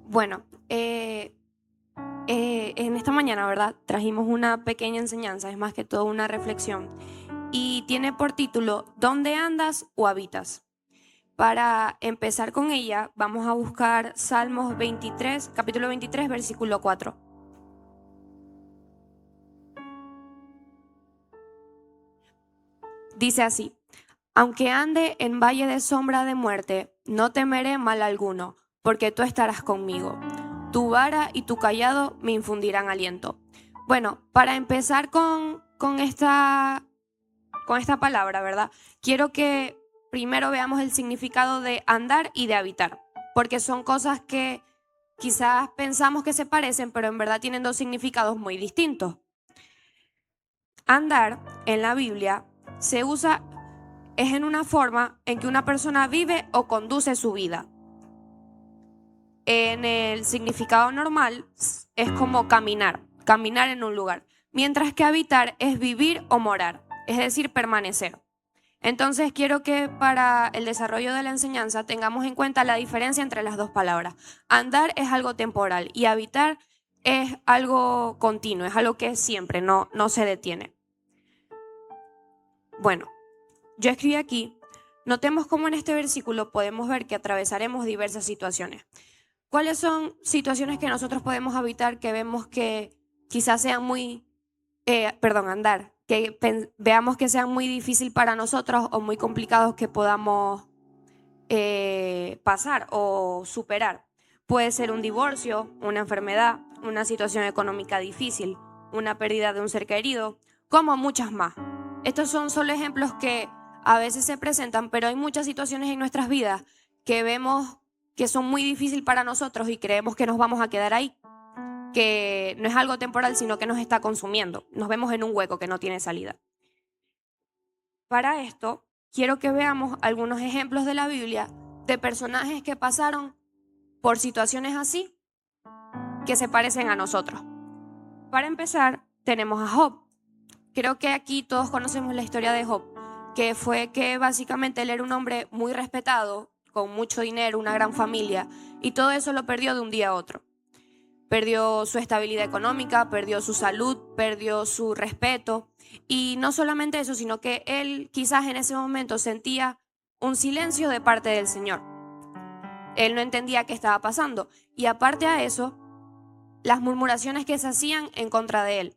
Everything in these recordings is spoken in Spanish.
Bueno, en esta mañana, ¿verdad? Trajimos una pequeña enseñanza, es más que todo una reflexión, y tiene por título ¿Dónde andas o habitas? Para empezar con ella, vamos a buscar Salmos 23, capítulo 23, versículo 4. Dice así: Aunque ande en valle de sombra de muerte, no temeré mal alguno, porque tú estarás conmigo. Tu vara y tu cayado me infundirán aliento. Bueno, para empezar con esta palabra, ¿verdad? Quiero que primero veamos el significado de andar y de habitar, porque son cosas que quizás pensamos que se parecen, pero en verdad tienen dos significados muy distintos. Andar en la Biblia se usa es en una forma en que una persona vive o conduce su vida. En el significado normal es como caminar en un lugar, mientras que habitar es vivir o morar, es decir, permanecer. Entonces quiero que para el desarrollo de la enseñanza tengamos en cuenta la diferencia entre las dos palabras. Andar es algo temporal y habitar es algo continuo, es algo que es siempre, no se detiene. Bueno, yo escribí aquí: notemos cómo en este versículo podemos ver que atravesaremos diversas situaciones. ¿Cuáles son situaciones que nosotros podemos habitar que vemos que quizás sean andar, que veamos que sean muy difícil para nosotros o muy complicados que podamos pasar o superar? Puede ser un divorcio, una enfermedad, una situación económica difícil, una pérdida de un ser querido, como muchas más. Estos son solo ejemplos que a veces se presentan, pero hay muchas situaciones en nuestras vidas que vemos que son muy difíciles para nosotros y creemos que nos vamos a quedar ahí, que no es algo temporal, sino que nos está consumiendo. Nos vemos en un hueco que no tiene salida. Para esto, quiero que veamos algunos ejemplos de la Biblia de personajes que pasaron por situaciones así que se parecen a nosotros. Para empezar, tenemos a Job. Creo que aquí todos conocemos la historia de Job, que fue que básicamente él era un hombre muy respetado, con mucho dinero, una gran familia, y todo eso lo perdió de un día a otro. Perdió su estabilidad económica, perdió su salud, perdió su respeto, y no solamente eso, sino que él quizás en ese momento sentía un silencio de parte del Señor. Él no entendía qué estaba pasando, y aparte a eso, las murmuraciones que se hacían en contra de él,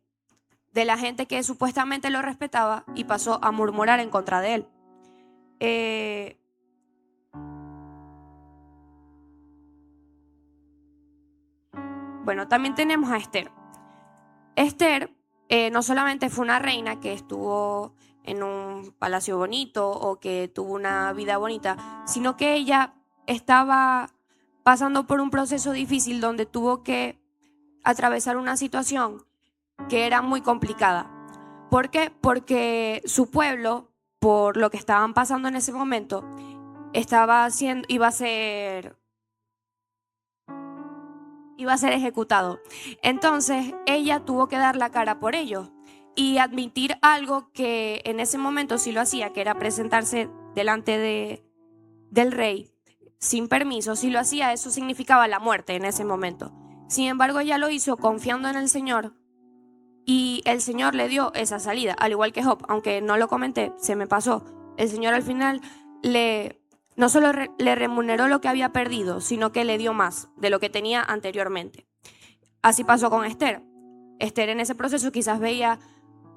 de la gente que supuestamente lo respetaba y pasó a murmurar en contra de él. Eh, bueno, también tenemos a Esther. Esther no solamente fue una reina que estuvo en un palacio bonito o que tuvo una vida bonita, sino que ella estaba pasando por un proceso difícil donde tuvo que atravesar una situación que era muy complicada. ¿Por qué? Porque su pueblo, por lo que estaban pasando en ese momento, iba a ser ejecutado. Entonces ella tuvo que dar la cara por ellos y admitir algo que en ese momento sí lo hacía, que era presentarse delante del rey sin permiso. Si lo hacía, eso significaba la muerte en ese momento. Sin embargo, ella lo hizo confiando en el Señor y el Señor le dio esa salida, al igual que Job, aunque no lo comenté, se me pasó. El Señor al final no solo le remuneró lo que había perdido, sino que le dio más de lo que tenía anteriormente. Así pasó con Esther. Esther en ese proceso quizás veía: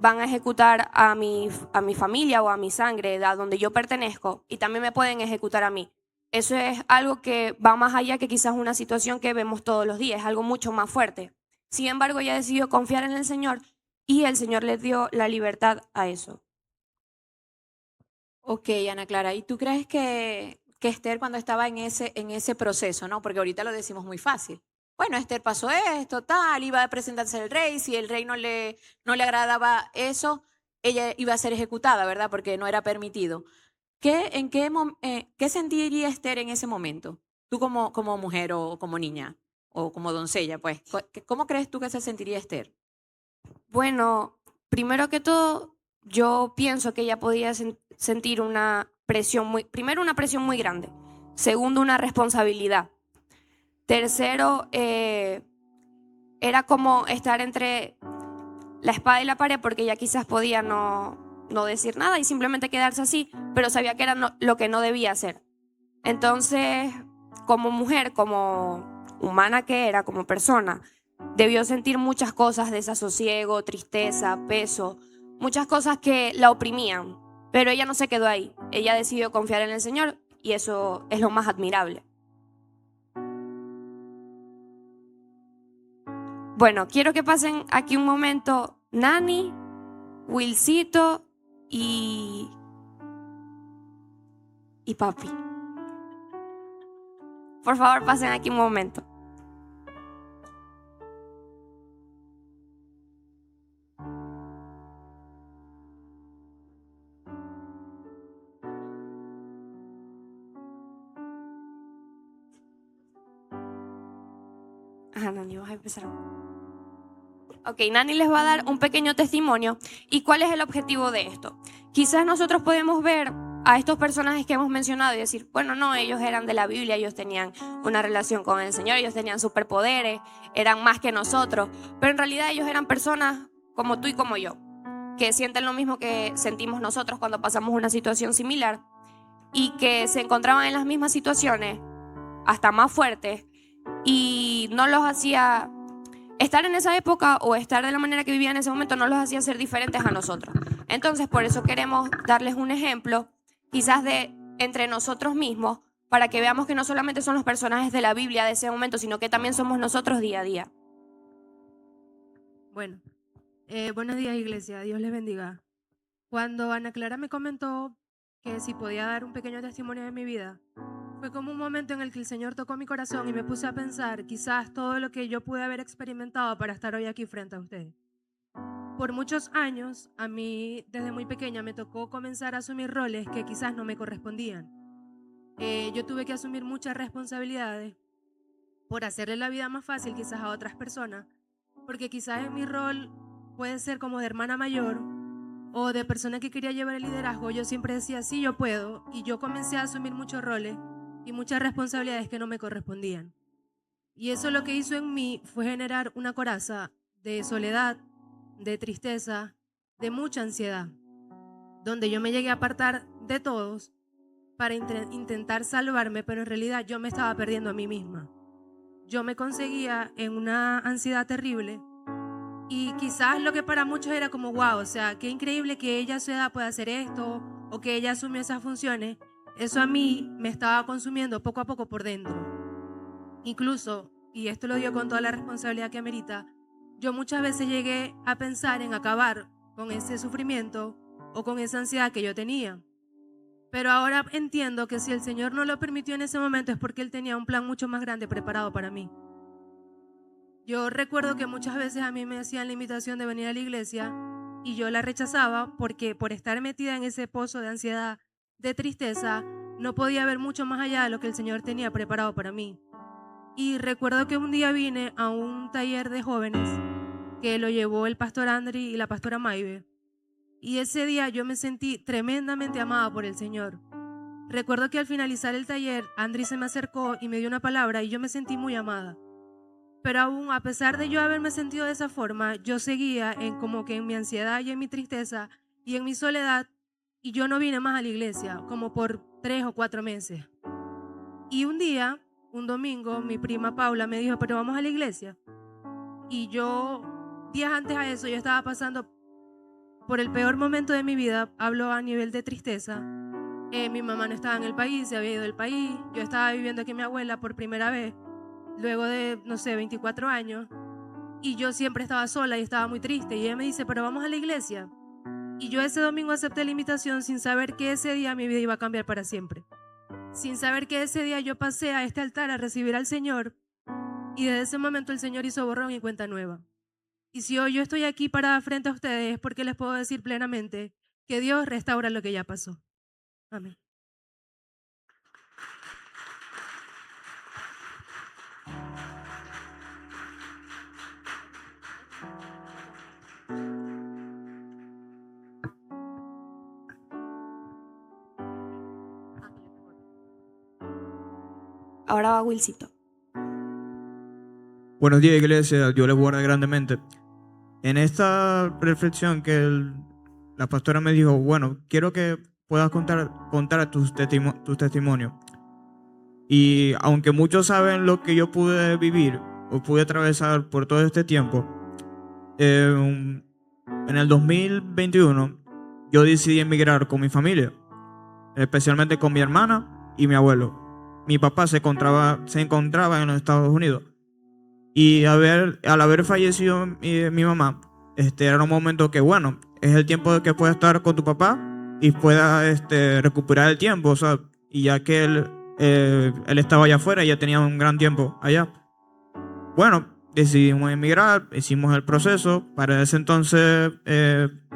van a ejecutar a mi familia o a mi sangre, a donde yo pertenezco, y también me pueden ejecutar a mí. Eso es algo que va más allá que quizás una situación que vemos todos los días, es algo mucho más fuerte. Sin embargo, ella decidió confiar en el Señor y el Señor le dio la libertad a eso. Ok, Ana Clara, ¿y tú crees que Esther cuando estaba en ese proceso, ¿no? Porque ahorita lo decimos muy fácil. Bueno, Esther pasó esto, tal, iba a presentarse al rey, si el rey no le agradaba eso, ella iba a ser ejecutada, ¿verdad? Porque no era permitido. ¿Qué sentiría Esther en ese momento? Tú como mujer o como niña o como doncella, pues, ¿cómo crees tú que se sentiría Esther? Bueno, primero que todo, yo pienso que ella podía sentir una presión primero una presión muy grande, segundo una responsabilidad. Tercero, era como estar entre la espada y la pared, porque ella quizás podía no decir nada y simplemente quedarse así, pero sabía que era lo que no debía hacer. Entonces, como mujer, como humana que era, como persona, debió sentir muchas cosas: desasosiego, tristeza, peso, muchas cosas que la oprimían. Pero ella no se quedó ahí. Ella decidió confiar en el Señor y eso es lo más admirable. Bueno, quiero que pasen aquí un momento Nani, Wilcito y papi. Por favor, pasen aquí un momento. Ajá, Nani, vas a empezar. Ok, Nani les va a dar un pequeño testimonio. ¿Y cuál es el objetivo de esto? Quizás nosotros podemos ver a estos personajes que hemos mencionado y decir, bueno, no, ellos eran de la Biblia, ellos tenían una relación con el Señor, ellos tenían superpoderes, eran más que nosotros, pero en realidad ellos eran personas como tú y como yo, que sienten lo mismo que sentimos nosotros cuando pasamos una situación similar y que se encontraban en las mismas situaciones, hasta más fuertes, y no los hacía estar en esa época o estar de la manera que vivían en ese momento, no los hacía ser diferentes a nosotros. Entonces, por eso queremos darles un ejemplo, quizás de entre nosotros mismos, para que veamos que no solamente son los personajes de la Biblia de ese momento, sino que también somos nosotros día a día. Bueno, buenos días, iglesia. Dios les bendiga. Cuando Ana Clara me comentó que si podía dar un pequeño testimonio de mi vida, fue como un momento en el que el Señor tocó mi corazón y me puse a pensar quizás todo lo que yo pude haber experimentado para estar hoy aquí frente a ustedes. Por muchos años, a mí desde muy pequeña me tocó comenzar a asumir roles que quizás no me correspondían. Yo tuve que asumir muchas responsabilidades por hacerle la vida más fácil quizás a otras personas, porque quizás en mi rol puede ser como de hermana mayor o de persona que quería llevar el liderazgo. Yo siempre decía, sí, yo puedo, y yo comencé a asumir muchos roles y muchas responsabilidades que no me correspondían. Y eso lo que hizo en mí fue generar una coraza de soledad, de tristeza, de mucha ansiedad, donde yo me llegué a apartar de todos para intentar salvarme, pero en realidad yo me estaba perdiendo a mí misma. Yo me conseguía en una ansiedad terrible y quizás lo que para muchos era como, wow, o sea, qué increíble que ella a su edad pueda hacer esto o que ella asumió esas funciones. Eso a mí me estaba consumiendo poco a poco por dentro. Incluso, y esto lo digo con toda la responsabilidad que amerita, yo muchas veces llegué a pensar en acabar con ese sufrimiento o con esa ansiedad que yo tenía. Pero ahora entiendo que si el Señor no lo permitió en ese momento es porque Él tenía un plan mucho más grande preparado para mí. Yo recuerdo que muchas veces a mí me hacían la invitación de venir a la iglesia y yo la rechazaba porque por estar metida en ese pozo de ansiedad, de tristeza, no podía ver mucho más allá de lo que el Señor tenía preparado para mí. Y recuerdo que un día vine a un taller de jóvenes que lo llevó el pastor Andri y la pastora Maive. Y ese día yo me sentí tremendamente amada por el Señor. Recuerdo que al finalizar el taller, Andri se me acercó y me dio una palabra y yo me sentí muy amada. Pero aún a pesar de yo haberme sentido de esa forma, yo seguía en como que en mi ansiedad y en mi tristeza y en mi soledad, y yo no vine más a la iglesia como por 3 o 4 meses. Y un día, un domingo, mi prima Paula me dijo, pero vamos a la iglesia. Y yo, días antes a eso, yo estaba pasando por el peor momento de mi vida, hablo a nivel de tristeza. Mi mamá no estaba en el país, se había ido del país, yo estaba viviendo aquí con mi abuela por primera vez, luego de, no sé, 24 años, y yo siempre estaba sola y estaba muy triste, y ella me dice, pero vamos a la iglesia. Y yo ese domingo acepté la invitación sin saber que ese día mi vida iba a cambiar para siempre, sin saber que ese día yo pasé a este altar a recibir al Señor, y desde ese momento el Señor hizo borrón y cuenta nueva. Y si hoy yo estoy aquí parada frente a ustedes es porque les puedo decir plenamente que Dios restaura lo que ya pasó. Amén. Ahora va Wilcito. Buenos días, iglesia. Dios les guarde grandemente. En esta reflexión que la pastora me dijo, bueno, quiero que puedas contar tus testimonios. Y aunque muchos saben lo que yo pude vivir o pude atravesar por todo este tiempo, en el 2021 yo decidí emigrar con mi familia, especialmente con mi hermana y mi abuelo. Mi papá se encontraba en los Estados Unidos. Y al haber fallecido mi mamá, era un momento que, bueno, es el tiempo de que pueda estar con tu papá y pueda recuperar el tiempo, o sea, y ya que él estaba allá afuera, ya tenía un gran tiempo allá. Bueno, decidimos emigrar, hicimos el proceso. Para ese entonces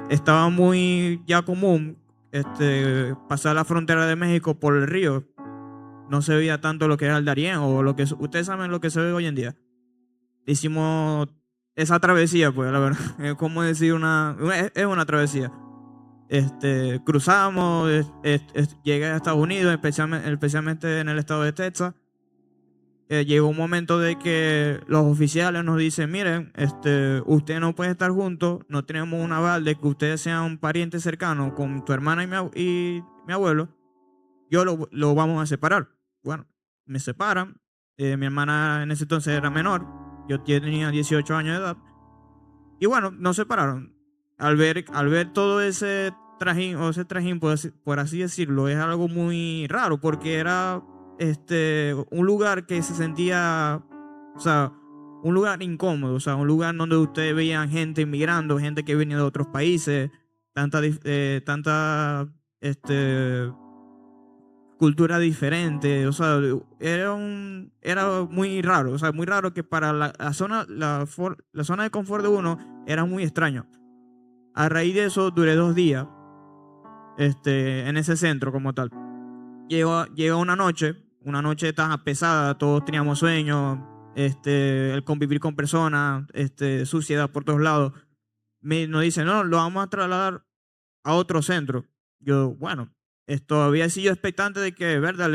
estaba muy ya común pasar la frontera de México por el río. No se veía tanto lo que era el Darién o lo que ustedes saben lo que se ve hoy en día. Hicimos esa travesía, pues la verdad, es como decir es una travesía. Cruzamos, llegué a Estados Unidos, especialmente en el estado de Texas. Llegó un momento de que los oficiales nos dicen, miren, usted no puede estar juntos, no tenemos un aval de que ustedes sean un pariente cercano con tu hermana y mi abuelo, yo lo vamos a separar. Bueno, me separan. Mi hermana en ese entonces era menor, yo tenía 18 años de edad. Y bueno, nos separaron. Al ver todo ese trajín, por así decirlo, es algo muy raro, porque era un lugar que se sentía, o sea, un lugar incómodo, o sea, un lugar donde ustedes veían gente inmigrando, gente que venía de otros países, tanta cultura diferente, o sea, era muy raro, o sea, muy raro que para la zona de confort de uno era muy extraño. A raíz de eso duré 2 días en ese centro como tal. Llegó una noche tan pesada, todos teníamos sueño, el convivir con personas, suciedad por todos lados. Nos dicen, no, lo vamos a trasladar a otro centro. Yo, bueno, todavía sigo expectante de que, verdad,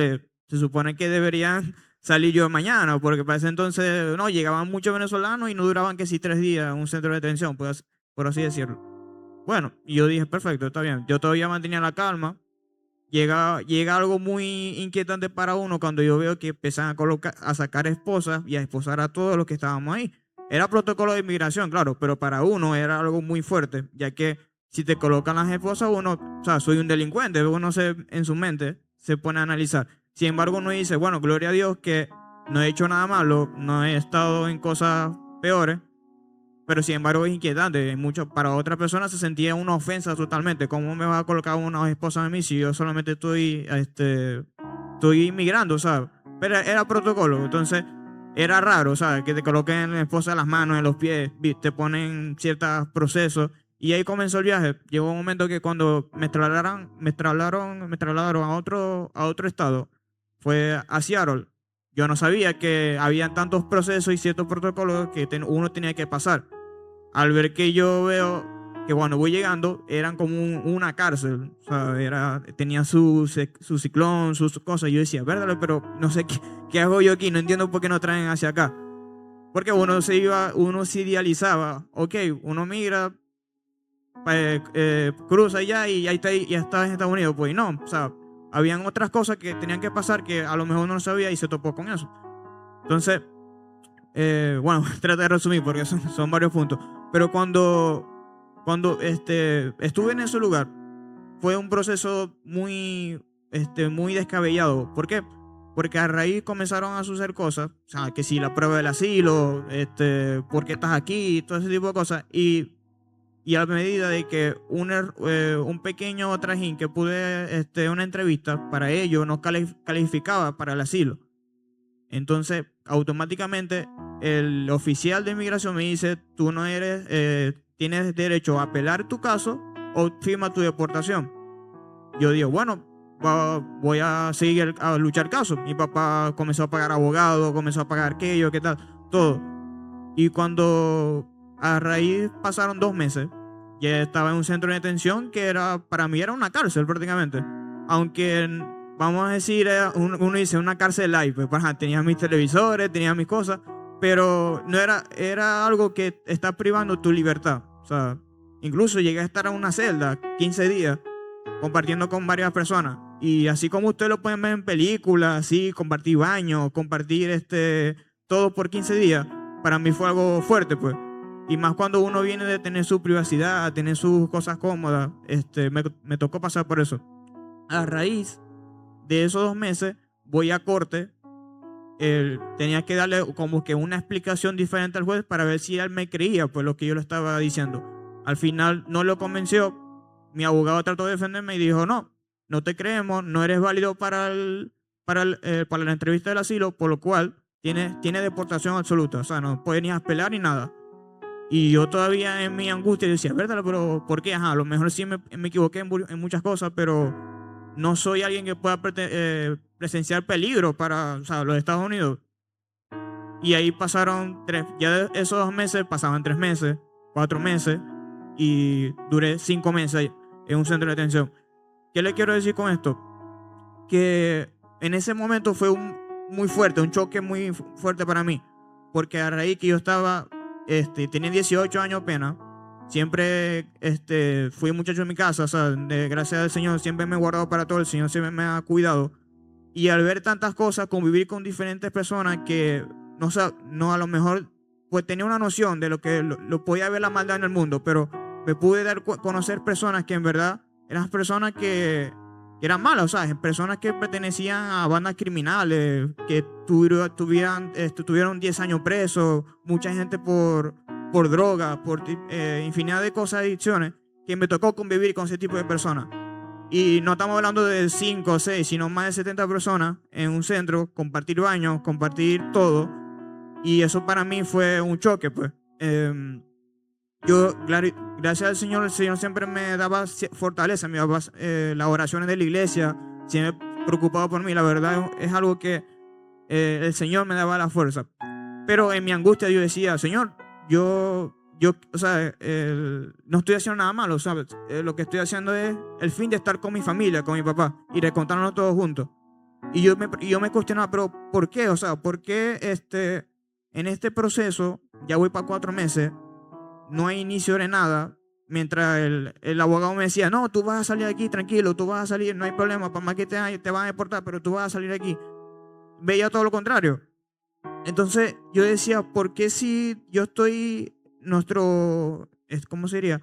se supone que deberían salir yo mañana, porque para ese entonces, no, llegaban muchos venezolanos y no duraban que si 3 días en un centro de detención, pues, por así decirlo. Bueno, y yo dije, perfecto, está bien. Yo todavía mantenía la calma. Llega algo muy inquietante para uno cuando yo veo que empiezan a sacar esposas y a esposar a todos los que estábamos ahí. Era protocolo de inmigración, claro, pero para uno era algo muy fuerte, ya que si te colocan las esposas, uno, o sea, soy un delincuente, uno en su mente se pone a analizar. Sin embargo, uno dice, bueno, gloria a Dios que no he hecho nada malo, no he estado en cosas peores, pero sin embargo es inquietante. Para otra persona se sentía una ofensa totalmente. ¿Cómo me va a colocar una esposa a mí si yo solamente estoy inmigrando, ¿sabes? Pero era protocolo, entonces era raro, ¿sabes? Que te coloquen la esposa en las manos, en los pies, te ponen ciertos procesos. Y ahí comenzó el viaje. Llegó un momento que cuando me trasladaron a otro estado, fue a Seattle. Yo no sabía que había tantos procesos y ciertos protocolos que uno tenía que pasar. Al ver que yo veo que cuando voy llegando eran como una cárcel, o sea, tenía su ciclón, sus cosas. Yo decía, verdad, pero no sé qué hago yo aquí, no entiendo por qué no traen hacia acá. Porque uno se idealizaba, ok, uno migra, cruza allá y ahí está en Estados Unidos. Pues no, o sea, habían otras cosas que tenían que pasar que a lo mejor no sabía y se topó con eso. Entonces, bueno, trato de resumir porque son varios puntos. Pero cuando estuve en ese lugar, fue un proceso muy descabellado. ¿Por qué? Porque a raíz comenzaron a suceder cosas, o sea, que si la prueba del asilo, ¿por qué estás aquí? Todo ese tipo de cosas. Y a medida de que un pequeño trajín que pude, una entrevista, para ello no calificaba para el asilo. Entonces, automáticamente, el oficial de inmigración me dice, tú no tienes derecho a apelar tu caso o firma tu deportación. Yo digo, bueno, voy a seguir a luchar caso. Mi papá comenzó a pagar abogado, comenzó a pagar aquello, qué tal, todo. Y cuando a raíz pasaron 2 meses, ya estaba en un centro de detención que para mí era una cárcel prácticamente. Aunque, vamos a decir, uno dice una cárcel live, pues, tenía mis televisores, tenía mis cosas, pero no era algo que está privando tu libertad. O sea, incluso llegué a estar en una celda 15 días compartiendo con varias personas. Y así como ustedes lo pueden ver en películas, así, compartir baños, compartir todo por 15 días, para mí fue algo fuerte, pues. Y más cuando uno viene de tener su privacidad, tener sus cosas cómodas, me tocó pasar por eso. A raíz de esos 2 meses, voy a corte. Tenía que darle como que una explicación diferente al juez para ver si él me creía pues lo que yo le estaba diciendo. Al final no lo convenció. Mi abogado trató de defenderme y dijo, no te creemos, no eres válido para la entrevista del asilo, por lo cual tiene deportación absoluta. O sea, no puede ni apelar ni nada. Y yo todavía en mi angustia decía, ¿verdad? Pero ¿por qué? Ajá, a lo mejor sí me equivoqué en muchas cosas, pero no soy alguien que pueda presenciar peligro para, o sea, los Estados Unidos. Y ahí pasaron ya de esos 2 meses pasaban 3 meses, 4 meses, y duré 5 meses en un centro de detención. ¿Qué le quiero decir con esto? Que en ese momento fue muy fuerte, un choque muy fuerte para mí, porque a raíz que yo estaba, tenía 18 años apenas, siempre fui muchacho en mi casa, o sea, gracias al Señor siempre me he guardado para todo, el Señor siempre me ha cuidado. Y al ver tantas cosas, convivir con diferentes personas que no a lo mejor pues tenía una noción de lo que lo podía ver la maldad en el mundo, pero me pude dar conocer personas que en verdad eran personas que eran malas, o sea, personas que pertenecían a bandas criminales, que tuvieron 10 años presos, mucha gente por drogas, por infinidad de cosas, adicciones, que me tocó convivir con ese tipo de personas. Y no estamos hablando de 5 o 6, sino más de 70 personas en un centro, compartir baños, compartir todo. Y eso para mí fue un choque, pues. Gracias al Señor, el Señor siempre me daba fortaleza, me daba las oraciones de la iglesia, siempre preocupado por mí. La verdad es algo que el Señor me daba la fuerza. Pero en mi angustia yo decía, Señor, yo o sea, no estoy haciendo nada malo, ¿sabes? Lo que estoy haciendo es el fin de estar con mi familia, con mi papá, y recontarnos todos juntos. Y yo me cuestionaba, pero ¿por qué? O sea, ¿por qué en este proceso, ya voy para 4 meses, no hay inicio de nada? Mientras el abogado me decía, no, tú vas a salir de aquí tranquilo, tú vas a salir, no hay problema, por más que te van a deportar, pero tú vas a salir de aquí. Veía todo lo contrario. Entonces yo decía, ¿por qué si yo estoy, ¿cómo se diría?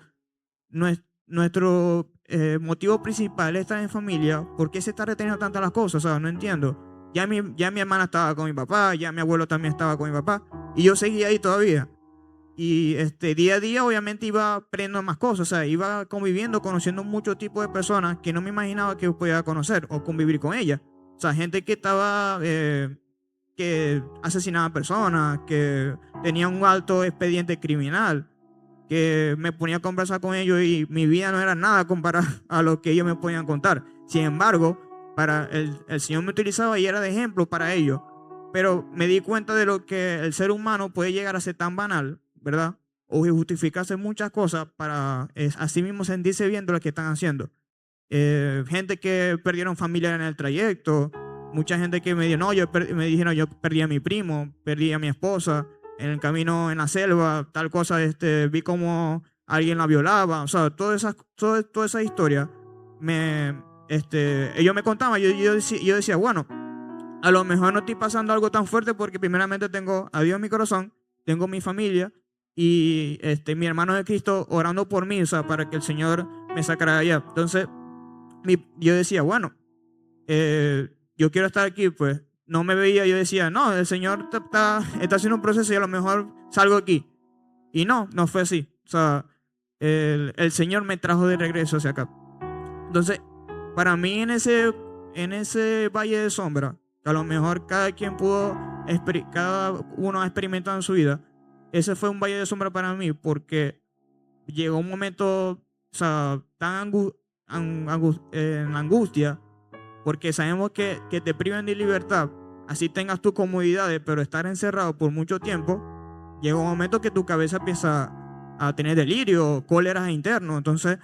Nuestro motivo principal es estar en familia, ¿por qué se está reteniendo tantas las cosas? O sea, no entiendo. Ya mi hermana estaba con mi papá, ya mi abuelo también estaba con mi papá, y yo seguía ahí todavía. Y día a día obviamente iba aprendiendo más cosas, o sea, iba conviviendo, conociendo muchos tipos de personas que no me imaginaba que podía conocer o convivir con ellas. O sea, gente que estaba, que asesinaba personas, que tenía un alto expediente criminal, que me ponía a conversar con ellos y mi vida no era nada comparado a lo que ellos me podían contar. Sin embargo, el Señor me utilizaba y era de ejemplo para ellos. Pero me di cuenta de lo que el ser humano puede llegar a ser tan banal, ¿verdad? O justificarse muchas cosas para así mismo sentirse bien de lo que están haciendo. Gente que perdieron familia en el trayecto, mucha gente que me dijo, me dijeron, yo perdí a mi primo, perdí a mi esposa en el camino en la selva, tal cosa, vi como alguien la violaba, o sea, toda esa historia ellos me contaban, yo decía, bueno, a lo mejor no estoy pasando algo tan fuerte porque primeramente tengo a Dios en mi corazón, tengo mi familia y mi hermano de Cristo orando por mí, o sea, para que el Señor me sacara de allá. Entonces, yo decía, bueno, yo quiero estar aquí, pues no me veía, yo decía, no, el Señor está haciendo un proceso y a lo mejor salgo aquí. Y no fue así. O sea, el Señor me trajo de regreso hacia acá. Entonces, para mí en ese valle de sombra, que a lo mejor cada uno ha experimentado en su vida, ese fue un valle de sombra para mí porque llegó un momento, o sea, tan en angustia, porque sabemos que te privan de libertad, así tengas tus comodidades, pero estar encerrado por mucho tiempo, llega un momento que tu cabeza empieza a tener delirio, cóleras internos. Entonces,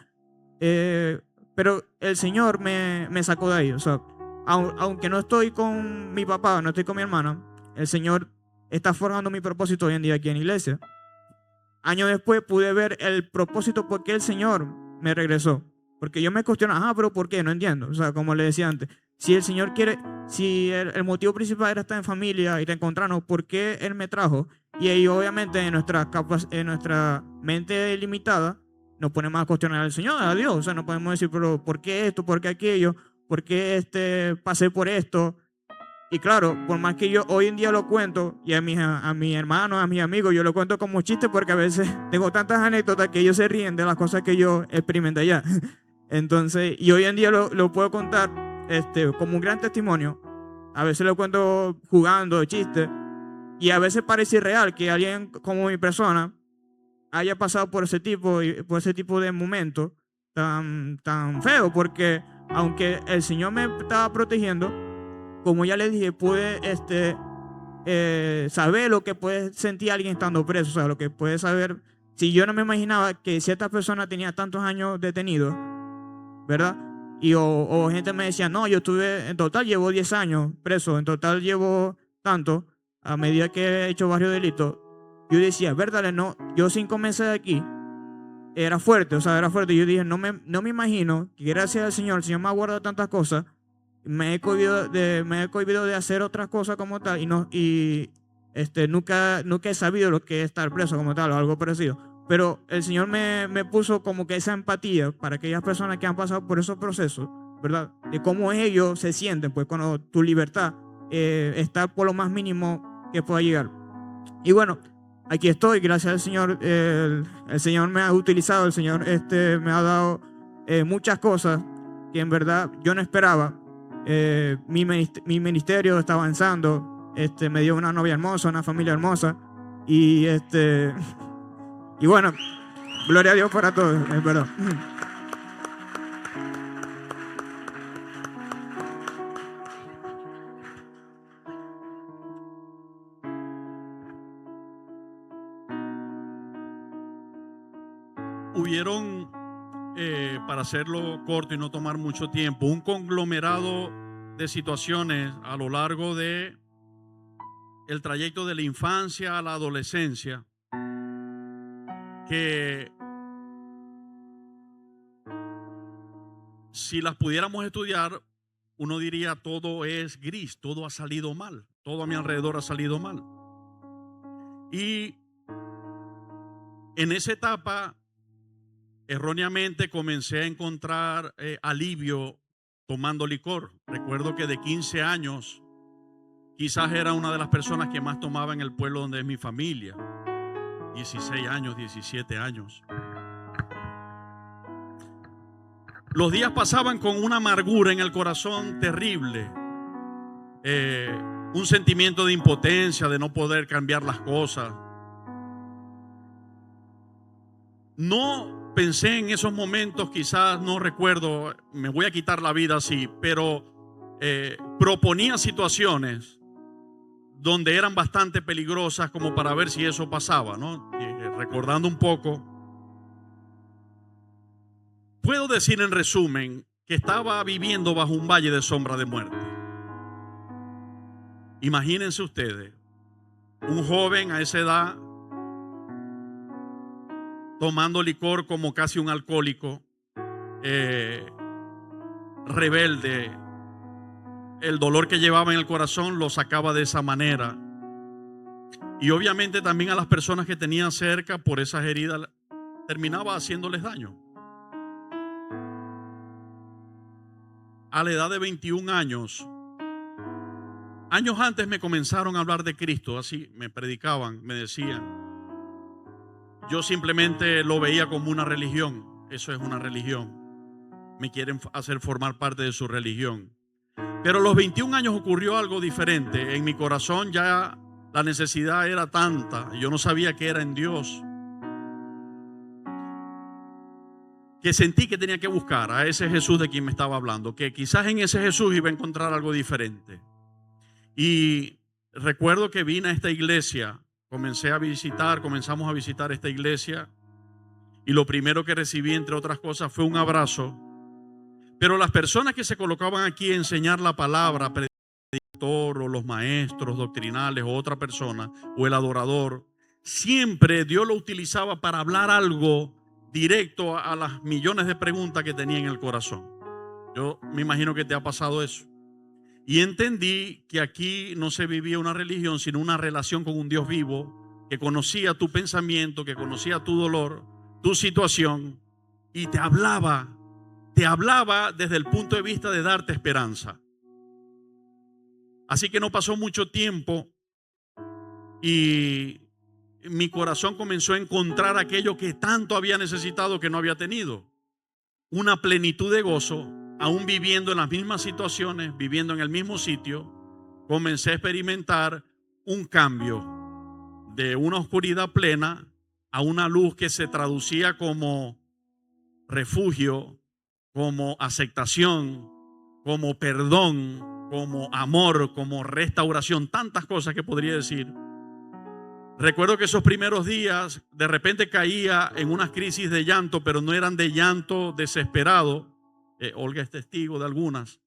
pero el Señor me sacó de ahí. O sea, aunque no estoy con mi papá, no estoy con mi hermana, el Señor está forjando mi propósito hoy en día aquí en la iglesia. Años después pude ver el propósito por qué el Señor me regresó. Porque yo me cuestionaba, pero ¿por qué? No entiendo. O sea, como le decía antes, si el Señor quiere, si el motivo principal era estar en familia y reencontrarnos, ¿por qué Él me trajo? Y ahí obviamente en nuestra mente limitada nos ponemos a cuestionar al Señor, a Dios. O sea, no podemos decir, pero ¿por qué esto? ¿Por qué aquello? ¿Por qué pasé por esto? Y claro, por más que yo hoy en día lo cuento, y a mis hermanos, a mis amigos, yo lo cuento como chiste porque a veces tengo tantas anécdotas que ellos se ríen de las cosas que yo experimenté allá. Entonces, y hoy en día lo puedo contar como un gran testimonio. A veces lo cuento jugando, de chiste, y a veces parece irreal que alguien como mi persona haya pasado por ese tipo de momentos tan feo, porque aunque el Señor me estaba protegiendo, como ya les dije, pude saber lo que puede sentir alguien estando preso, o sea, lo que puede saber. Si yo no me imaginaba que cierta persona tenía tantos años detenido, ¿verdad? O gente me decía, no, yo estuve, en total llevo 10 años preso, en total llevo tanto, a medida que he hecho varios delitos. Yo decía, verdad, no, yo 5 meses de aquí, era fuerte. Yo dije, no me imagino que gracias al Señor, el Señor me ha guardado tantas cosas, me he cohibido de hacer otras cosas como tal, nunca he sabido lo que es estar preso como tal o algo parecido. Pero el Señor me puso como que esa empatía para aquellas personas que han pasado por esos procesos, ¿verdad? De cómo ellos se sienten, pues, cuando tu libertad está por lo más mínimo que pueda llegar. Y bueno, aquí estoy, gracias al Señor. El Señor me ha utilizado, el Señor me ha dado muchas cosas que en verdad yo no esperaba. Mi ministerio está avanzando, me dio una novia hermosa, una familia hermosa, y bueno, gloria a Dios para todos, es verdad. Hubieron, para hacerlo corto y no tomar mucho tiempo, un conglomerado de situaciones a lo largo de el trayecto de la infancia a la adolescencia que si las pudiéramos estudiar, uno diría todo es gris, todo ha salido mal, todo a mi alrededor ha salido mal. Y en esa etapa erróneamente comencé a encontrar alivio tomando licor. Recuerdo que de 15 años quizás era una de las personas que más tomaba en el pueblo donde es mi familia. 16 años, 17 años. Los días pasaban con una amargura en el corazón terrible. Un sentimiento de impotencia, de no poder cambiar las cosas. No pensé en esos momentos, quizás no recuerdo, me voy a quitar la vida así, pero proponía situaciones donde eran bastante peligrosas como para ver si eso pasaba, ¿no? Recordando un poco, puedo decir en resumen que estaba viviendo bajo un valle de sombra de muerte. Imagínense ustedes, un joven a esa edad tomando licor como casi un alcohólico, rebelde. El dolor que llevaba en el corazón lo sacaba de esa manera. Y obviamente también a las personas que tenía cerca, por esas heridas, terminaba haciéndoles daño. A la edad de 21 años antes me comenzaron a hablar de Cristo, así me predicaban, me decían. Yo simplemente lo veía como una religión. Eso es una religión. Me quieren hacer formar parte de su religión. Pero a los 21 años ocurrió algo diferente. En mi corazón ya la necesidad era tanta. Yo no sabía que era en Dios. Que sentí que tenía que buscar a ese Jesús de quien me estaba hablando. Que quizás en ese Jesús iba a encontrar algo diferente. Y recuerdo que vine a esta iglesia. Comenzamos a visitar esta iglesia. Y lo primero que recibí, entre otras cosas, fue un abrazo. Pero las personas que se colocaban aquí a enseñar la palabra, pastor o los maestros doctrinales o otra persona o el adorador, siempre Dios lo utilizaba para hablar algo directo a las millones de preguntas que tenía en el corazón. Yo me imagino que te ha pasado eso. Y entendí que aquí no se vivía una religión, sino una relación con un Dios vivo que conocía tu pensamiento, que conocía tu dolor, tu situación, y te hablaba desde el punto de vista de darte esperanza. Así que no pasó mucho tiempo y mi corazón comenzó a encontrar aquello que tanto había necesitado que no había tenido. Una plenitud de gozo, aún viviendo en las mismas situaciones, viviendo en el mismo sitio. Comencé a experimentar un cambio de una oscuridad plena a una luz que se traducía como refugio, como aceptación, como perdón, como amor, como restauración, tantas cosas que podría decir. Recuerdo que esos primeros días de repente caía en unas crisis de llanto, pero no eran de llanto desesperado. Olga es testigo de algunas.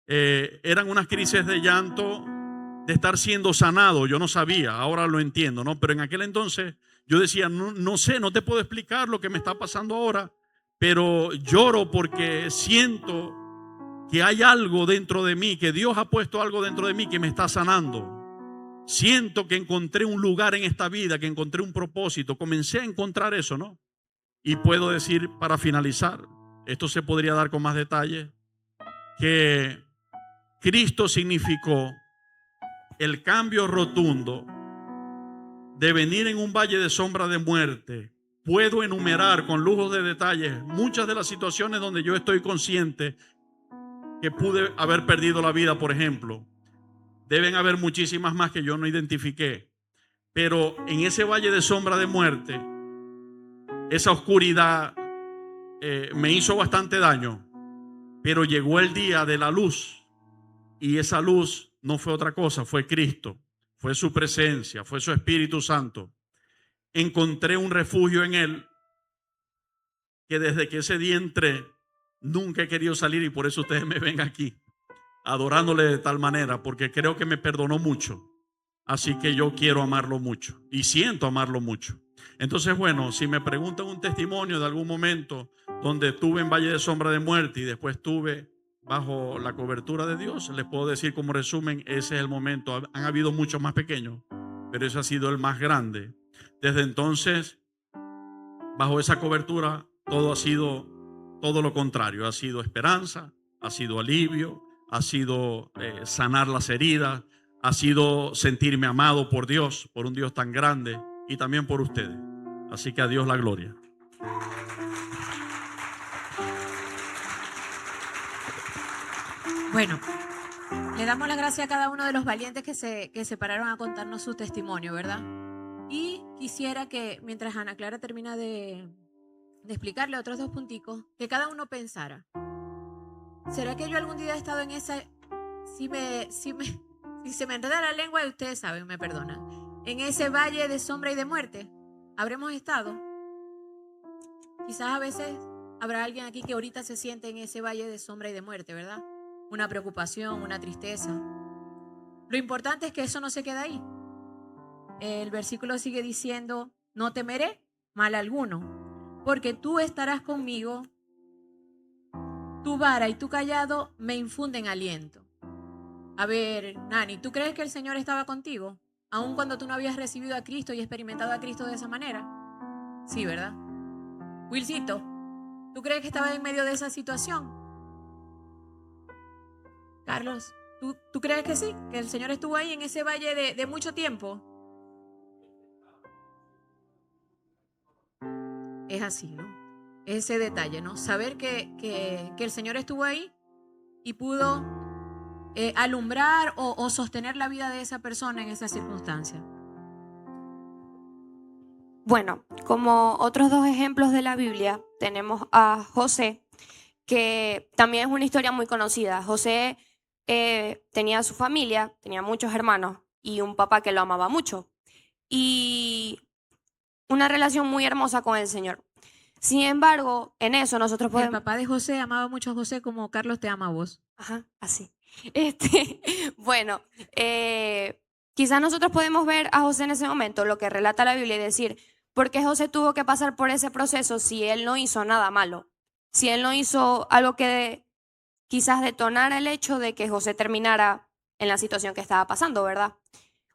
Eran unas crisis de llanto de estar siendo sanado. Yo no sabía, ahora lo entiendo, ¿no? Pero en aquel entonces yo decía, no sé, no te puedo explicar lo que me está pasando ahora, pero lloro porque siento que hay algo dentro de mí, que Dios ha puesto algo dentro de mí que me está sanando. Siento que encontré un lugar en esta vida, que encontré un propósito. Comencé a encontrar eso, ¿no? Y puedo decir, para finalizar, esto se podría dar con más detalle, que Cristo significó el cambio rotundo de venir en un valle de sombra de muerte. Puedo enumerar con lujos de detalles muchas de las situaciones donde yo estoy consciente que pude haber perdido la vida, por ejemplo. Deben haber muchísimas más que yo no identifiqué. Pero en ese valle de sombra de muerte, esa oscuridad me hizo bastante daño. Pero llegó el día de la luz. Y esa luz no fue otra cosa, fue Cristo. Fue su presencia, fue su Espíritu Santo. Encontré un refugio en Él que desde que ese día entré, nunca he querido salir, y por eso ustedes me ven aquí adorándole de tal manera, porque creo que me perdonó mucho. Así que yo quiero amarlo mucho y siento amarlo mucho. Entonces, bueno, si me preguntan un testimonio de algún momento donde estuve en valle de sombra de muerte y después estuve bajo la cobertura de Dios, les puedo decir como resumen, ese es el momento. Han habido muchos más pequeños, pero ese ha sido el más grande. Desde entonces, bajo esa cobertura, todo ha sido todo lo contrario. Ha sido esperanza, ha sido alivio, ha sido sanar las heridas, ha sido sentirme amado por Dios, por un Dios tan grande, y también por ustedes. Así que a Dios la gloria. Bueno, le damos las gracias a cada uno de los valientes que se pararon a contarnos su testimonio, ¿verdad? Y quisiera que mientras Ana Clara termina de explicarle otros dos punticos, que cada uno pensara, ¿será que yo algún día he estado en esa, si se me enreda la lengua, ustedes saben, me perdonan, en ese valle de sombra y de muerte? ¿Habremos estado? Quizás a veces habrá alguien aquí que ahorita se siente en ese valle de sombra y de muerte, ¿verdad? Una preocupación, una tristeza. Lo importante es que eso no se quede ahí. El versículo sigue diciendo, no temeré mal alguno, porque tú estarás conmigo, tu vara y tu callado me infunden aliento. A ver, Nani, ¿tú crees que el Señor estaba contigo? Aun cuando tú no habías recibido a Cristo y experimentado a Cristo de esa manera. Sí, ¿verdad? Wilcito, ¿tú crees que estaba en medio de esa situación? Carlos, ¿tú crees que sí? ¿Que el Señor estuvo ahí en ese valle de mucho tiempo? Es así, ¿no? Ese detalle, ¿no? Saber que el Señor estuvo ahí y pudo alumbrar o sostener la vida de esa persona en esa circunstancia. Bueno, como otros dos ejemplos de la Biblia, tenemos a José, que también es una historia muy conocida. José tenía su familia, tenía muchos hermanos y un papá que lo amaba mucho. Y una relación muy hermosa con el Señor. Sin embargo, en eso nosotros podemos... El papá de José amaba mucho a José como Carlos te ama a vos. Ajá, así. Bueno, quizás nosotros podemos ver a José en ese momento, lo que relata la Biblia, y decir, ¿por qué José tuvo que pasar por ese proceso si él no hizo nada malo? Si él no hizo algo que quizás detonara el hecho de que José terminara en la situación que estaba pasando, ¿verdad?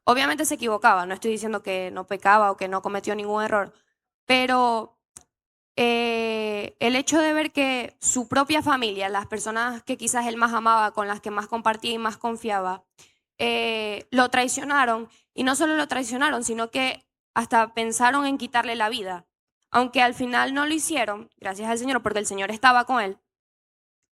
Obviamente se equivocaba, no estoy diciendo que no pecaba o que no cometió ningún error, pero el hecho de ver que su propia familia, las personas que quizás él más amaba, con las que más compartía y más confiaba, lo traicionaron, y no solo lo traicionaron, sino que hasta pensaron en quitarle la vida. Aunque al final no lo hicieron, gracias al Señor, porque el Señor estaba con él,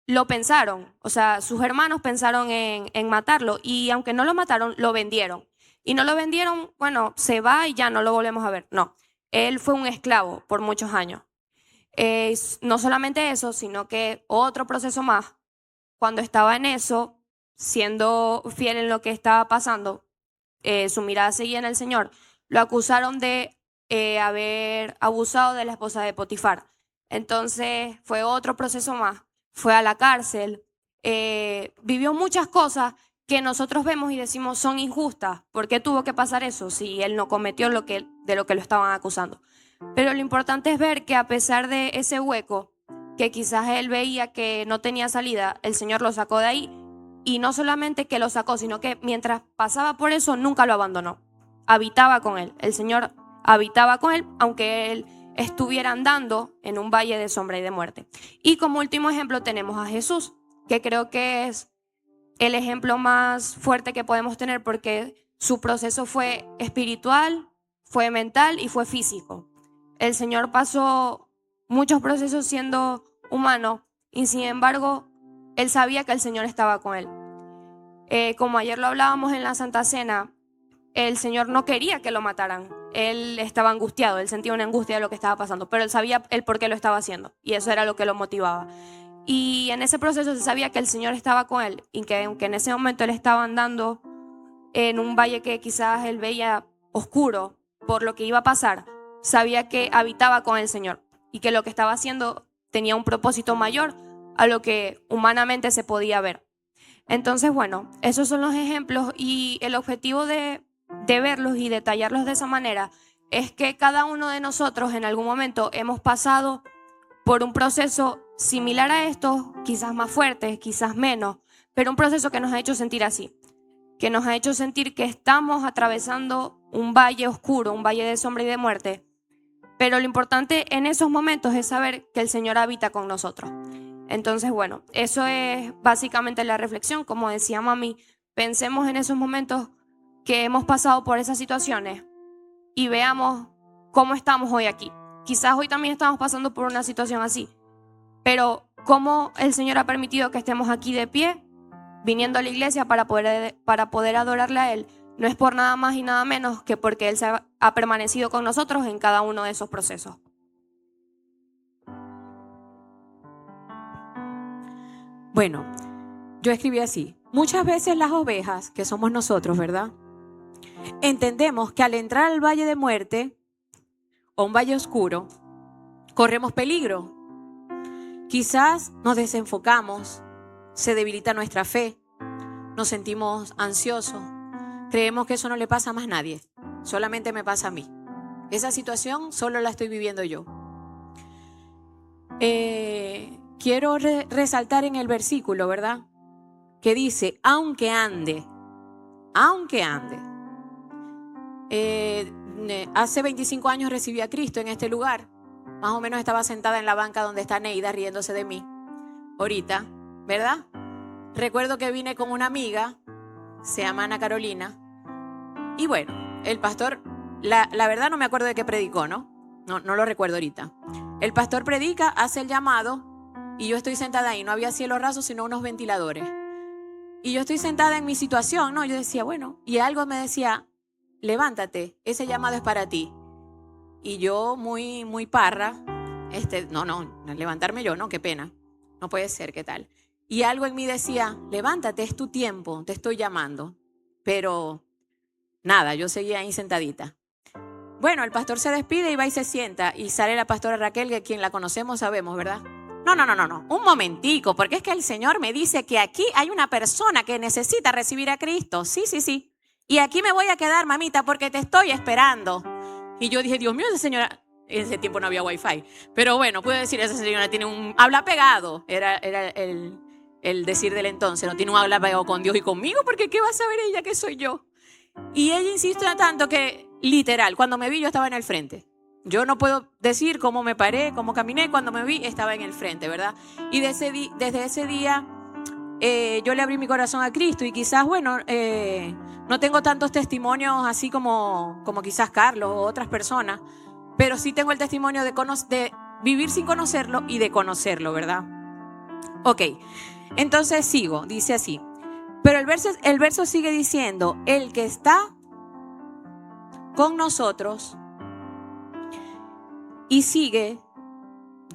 lo pensaron. O sea, sus hermanos pensaron en matarlo, y aunque no lo mataron, lo vendieron. Y no lo vendieron, bueno, se va y ya no lo volvemos a ver. No, él fue un esclavo por muchos años. No solamente eso, sino que otro proceso más, cuando estaba en eso, siendo fiel en lo que estaba pasando, su mirada seguía en el Señor, lo acusaron de haber abusado de la esposa de Potifar. Entonces fue otro proceso más, fue a la cárcel, vivió muchas cosas que nosotros vemos y decimos son injustas. ¿Por qué tuvo que pasar eso si él no cometió de lo que lo estaban acusando? Pero lo importante es ver que a pesar de ese hueco, que quizás él veía que no tenía salida, el Señor lo sacó de ahí. Y no solamente que lo sacó, sino que mientras pasaba por eso, nunca lo abandonó. Habitaba con él. El Señor habitaba con él, aunque él estuviera andando en un valle de sombra y de muerte. Y como último ejemplo tenemos a Jesús, que creo que es el ejemplo más fuerte que podemos tener, porque su proceso fue espiritual, fue mental y fue físico. El Señor pasó muchos procesos siendo humano, y sin embargo, él sabía que el Señor estaba con él. Como ayer lo hablábamos en la Santa Cena, el Señor no quería que lo mataran. Él estaba angustiado, él sentía una angustia de lo que estaba pasando, pero él sabía el por qué lo estaba haciendo, y eso era lo que lo motivaba. Y en ese proceso se sabía que el Señor estaba con él, y que aunque en ese momento él estaba andando en un valle que quizás él veía oscuro por lo que iba a pasar, sabía que habitaba con el Señor y que lo que estaba haciendo tenía un propósito mayor a lo que humanamente se podía ver. Entonces, bueno, esos son los ejemplos, y el objetivo de verlos y detallarlos de esa manera es que cada uno de nosotros en algún momento hemos pasado por un proceso similar a esto, quizás más fuerte, quizás menos, pero un proceso que nos ha hecho sentir así, que nos ha hecho sentir que estamos atravesando un valle oscuro, un valle de sombra y de muerte. Pero lo importante en esos momentos es saber que el Señor habita con nosotros. Entonces, bueno, eso es básicamente la reflexión. Como decía mami, pensemos en esos momentos que hemos pasado por esas situaciones y veamos cómo estamos hoy aquí. Quizás hoy también estamos pasando por una situación así, pero cómo el Señor ha permitido que estemos aquí de pie, viniendo a la iglesia para poder adorarle a Él, no es por nada más y nada menos que porque Él ha permanecido con nosotros en cada uno de esos procesos. Bueno, yo escribí así: muchas veces las ovejas, que somos nosotros, ¿verdad?, entendemos que al entrar al valle de muerte o un valle oscuro, corremos peligro. Quizás nos desenfocamos, se debilita nuestra fe, nos sentimos ansiosos, creemos que eso no le pasa a más nadie, solamente me pasa a mí. Esa situación solo la estoy viviendo yo. Quiero resaltar en el versículo, ¿verdad?, que dice, aunque ande. Hace 25 años recibí a Cristo en este lugar. Más o menos estaba sentada en la banca donde está Neida riéndose de mí ahorita, ¿verdad? Recuerdo que vine con una amiga, se llama Ana Carolina, y bueno, el pastor, la verdad no me acuerdo de qué predicó, ¿no? No lo recuerdo ahorita. El pastor predica, hace el llamado, y yo estoy sentada ahí. No había cielo raso, sino unos ventiladores. Y yo estoy sentada en mi situación, ¿no? Yo decía, bueno, y algo me decía, levántate, ese llamado es para ti. Y yo muy parra, no, levantarme yo, no, qué pena, no puede ser, ¿qué tal? Y algo en mí decía, levántate, es tu tiempo, te estoy llamando. Pero nada, yo seguía ahí sentadita. Bueno, el pastor se despide y va y se sienta, y sale la pastora Raquel, que quien la conocemos sabemos, ¿verdad? No. Un momentico, porque es que el Señor me dice que aquí hay una persona que necesita recibir a Cristo. Sí. Y aquí me voy a quedar, mamita, porque te estoy esperando. Y yo dije, Dios mío, esa señora, en ese tiempo no había wifi. Pero bueno, puedo decir, esa señora tiene un habla pegado. Era el decir del entonces, no tiene un habla pegado con Dios y conmigo, porque ¿qué va a saber ella que soy yo? Y ella insiste tanto que, literal, cuando me vi yo estaba en el frente. Yo no puedo decir cómo me paré, cómo caminé. Cuando me vi estaba en el frente, ¿verdad? Y desde ese día yo le abrí mi corazón a Cristo. Y quizás, bueno, no tengo tantos testimonios así como quizás Carlos o otras personas. Pero sí tengo el testimonio de vivir sin conocerlo y de conocerlo, ¿verdad? Ok, entonces sigo, dice así. Pero el verso sigue diciendo, el que está con nosotros y sigue,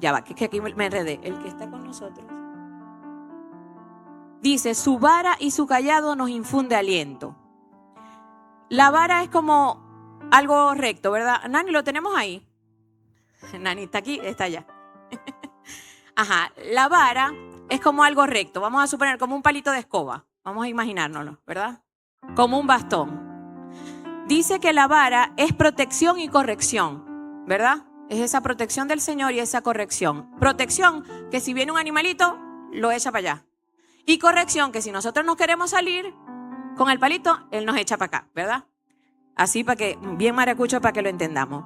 ya va, que aquí me enredé, el que está con nosotros, dice, su vara y su callado nos infunde aliento. La vara es como algo recto, ¿verdad? Nani, ¿lo tenemos ahí? Nani, ¿está aquí? Está allá. Ajá, la vara es como algo recto, vamos a suponer como un palito de escoba, vamos a imaginárnoslo, ¿verdad? Como un bastón. Dice que la vara es protección y corrección, ¿verdad? Es esa protección del Señor y esa corrección. Protección, que si viene un animalito, lo echa para allá. Y corrección, que si nosotros nos queremos salir con el palito, Él nos echa para acá, ¿verdad? Así para que, bien maracucho, para que lo entendamos.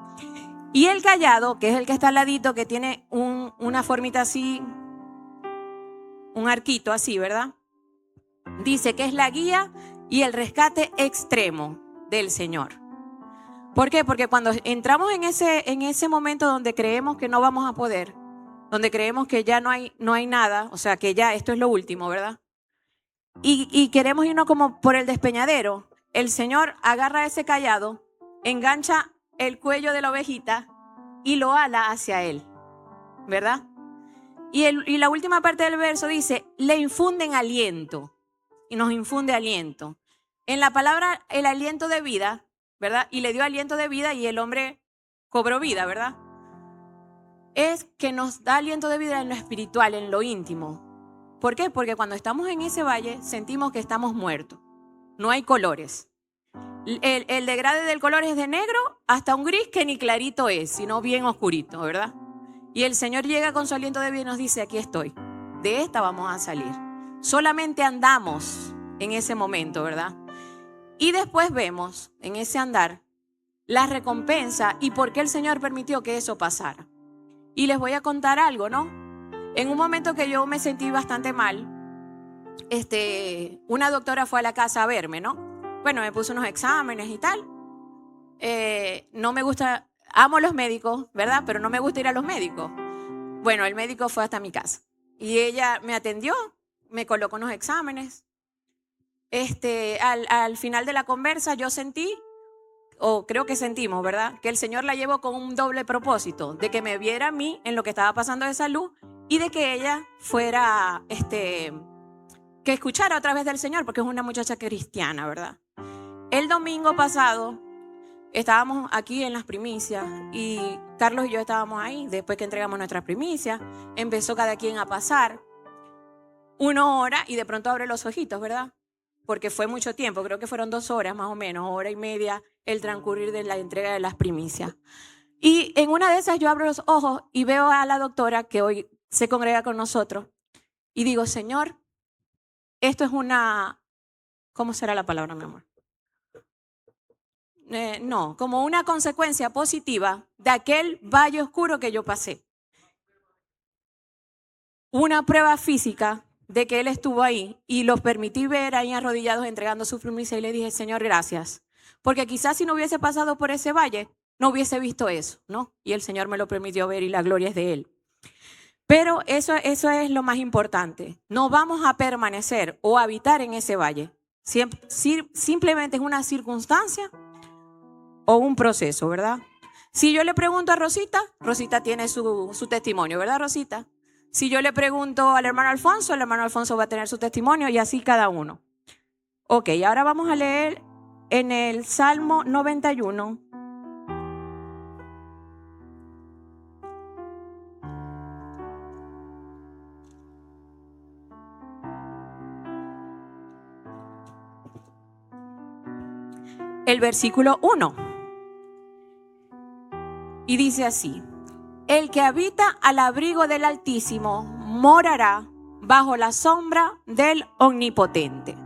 Y el callado, que es el que está al ladito, que tiene una formita así, un arquito así, ¿verdad? Dice que es la guía y el rescate extremo del Señor. ¿Por qué? Porque cuando entramos en ese momento donde creemos que no vamos a poder, donde creemos que ya no hay nada, o sea, que ya esto es lo último, ¿verdad? Y queremos irnos como por el despeñadero, el Señor agarra ese callado, engancha el cuello de la ovejita y lo ala hacia Él, ¿verdad? Y la última parte del verso dice, le infunden aliento, y nos infunde aliento. En la palabra, el aliento de vida, ¿verdad? Y le dio aliento de vida y el hombre cobró vida, ¿verdad? Es que nos da aliento de vida en lo espiritual, en lo íntimo. ¿Por qué? Porque cuando estamos en ese valle sentimos que estamos muertos. No hay colores. El degrade del color es de negro hasta un gris que ni clarito es, sino bien oscurito, ¿verdad? Y el Señor llega con su aliento de vida y nos dice, aquí estoy. De esta vamos a salir. Solamente andamos en ese momento, ¿verdad? Y después vemos en ese andar la recompensa y por qué el Señor permitió que eso pasara. Y les voy a contar algo, ¿no? En un momento que yo me sentí bastante mal, una doctora fue a la casa a verme, ¿no? Bueno, me puso unos exámenes y tal. No me gusta, amo los médicos, ¿verdad? Pero no me gusta ir a los médicos. Bueno, el médico fue hasta mi casa y ella me atendió, me colocó unos exámenes. Al final de la conversa yo sentí, o creo que sentimos, ¿verdad? Que el Señor la llevó con un doble propósito, de que me viera a mí en lo que estaba pasando de salud y de que ella fuera, que escuchara a través del Señor, porque es una muchacha cristiana, ¿verdad? El domingo pasado estábamos aquí en las primicias y Carlos y yo estábamos ahí. Después que entregamos nuestras primicias, empezó cada quien a pasar 1 hora y de pronto abre los ojitos, ¿verdad? Porque fue mucho tiempo, creo que fueron 2 horas más o menos, 1 hora y media el transcurrir de la entrega de las primicias. Y en una de esas yo abro los ojos y veo a la doctora que hoy se congrega con nosotros y digo, Señor, esto es una, ¿cómo será la palabra, mi amor? No, como una consecuencia positiva de aquel valle oscuro que yo pasé. Una prueba física de que Él estuvo ahí y los permití ver ahí arrodillados entregando su primicia y le dije, Señor, gracias. Porque quizás si no hubiese pasado por ese valle, no hubiese visto eso, ¿no? Y el Señor me lo permitió ver y la gloria es de Él. Pero eso es lo más importante. No vamos a permanecer o habitar en ese valle. Simplemente es una circunstancia o un proceso, ¿verdad? Si yo le pregunto a Rosita, Rosita tiene su testimonio, ¿verdad, Rosita? Si yo le pregunto al hermano Alfonso, el hermano Alfonso va a tener su testimonio y así cada uno. Ok, ahora vamos a leer en el Salmo 91. el versículo 1. Y dice así: el que habita al abrigo del Altísimo morará bajo la sombra del Omnipotente.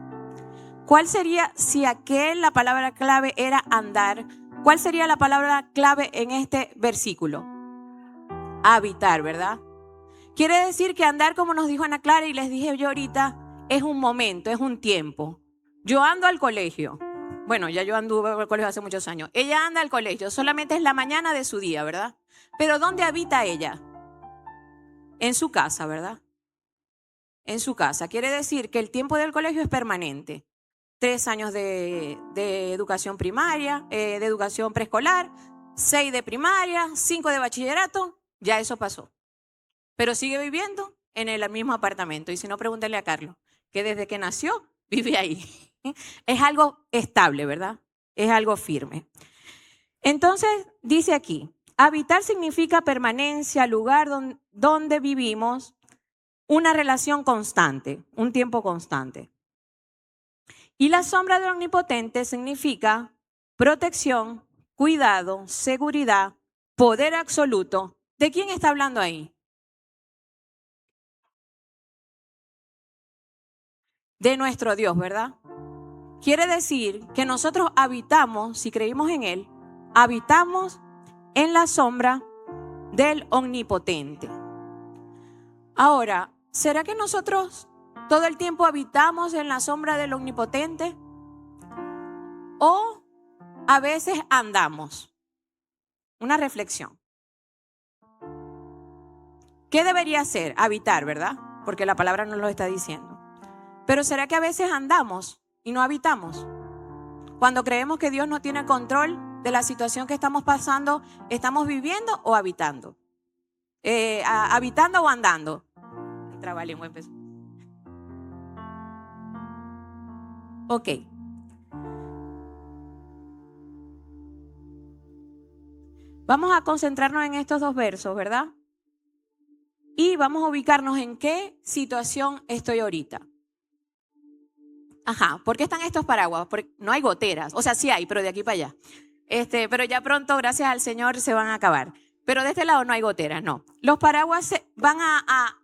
¿Cuál sería, si la palabra clave era andar, cuál sería la palabra clave en este versículo? Habitar, ¿verdad? Quiere decir que andar, como nos dijo Ana Clara y les dije yo ahorita, es un momento, es un tiempo. Yo ando al colegio. Bueno, ya yo anduve al colegio hace muchos años. Ella anda al colegio, solamente es la mañana de su día, ¿verdad? Pero ¿dónde habita ella? En su casa, ¿verdad? En su casa. Quiere decir que el tiempo del colegio es permanente. 3 años de educación primaria, de educación preescolar, 6 de primaria, 5 de bachillerato, ya eso pasó. Pero sigue viviendo en el mismo apartamento. Y si no, pregúntale a Carlos, que desde que nació vive ahí. Es algo estable, ¿verdad? Es algo firme. Entonces, dice aquí, habitar significa permanencia, lugar donde vivimos, una relación constante, un tiempo constante. Y la sombra del Omnipotente significa protección, cuidado, seguridad, poder absoluto. ¿De quién está hablando ahí? De nuestro Dios, ¿verdad? Quiere decir que nosotros habitamos, si creímos en Él, habitamos en la sombra del Omnipotente. Ahora, ¿será que nosotros todo el tiempo habitamos en la sombra del Omnipotente? ¿O a veces andamos? Una reflexión. ¿Qué debería ser? Habitar, ¿verdad? Porque la palabra nos lo está diciendo. Pero ¿será que a veces andamos y no habitamos? Cuando creemos que Dios no tiene control de la situación que estamos pasando, ¿estamos viviendo o habitando? ¿Habitando o andando? Trabalengua empezó. Ok. Vamos a concentrarnos en estos 2 versos, ¿verdad? Y vamos a ubicarnos en qué situación estoy ahorita. Ajá, ¿por qué están estos paraguas? Porque no hay goteras, o sea, sí hay, pero de aquí para allá. Pero ya pronto, gracias al Señor, se van a acabar. Pero de este lado no hay goteras, no. Los paraguas van a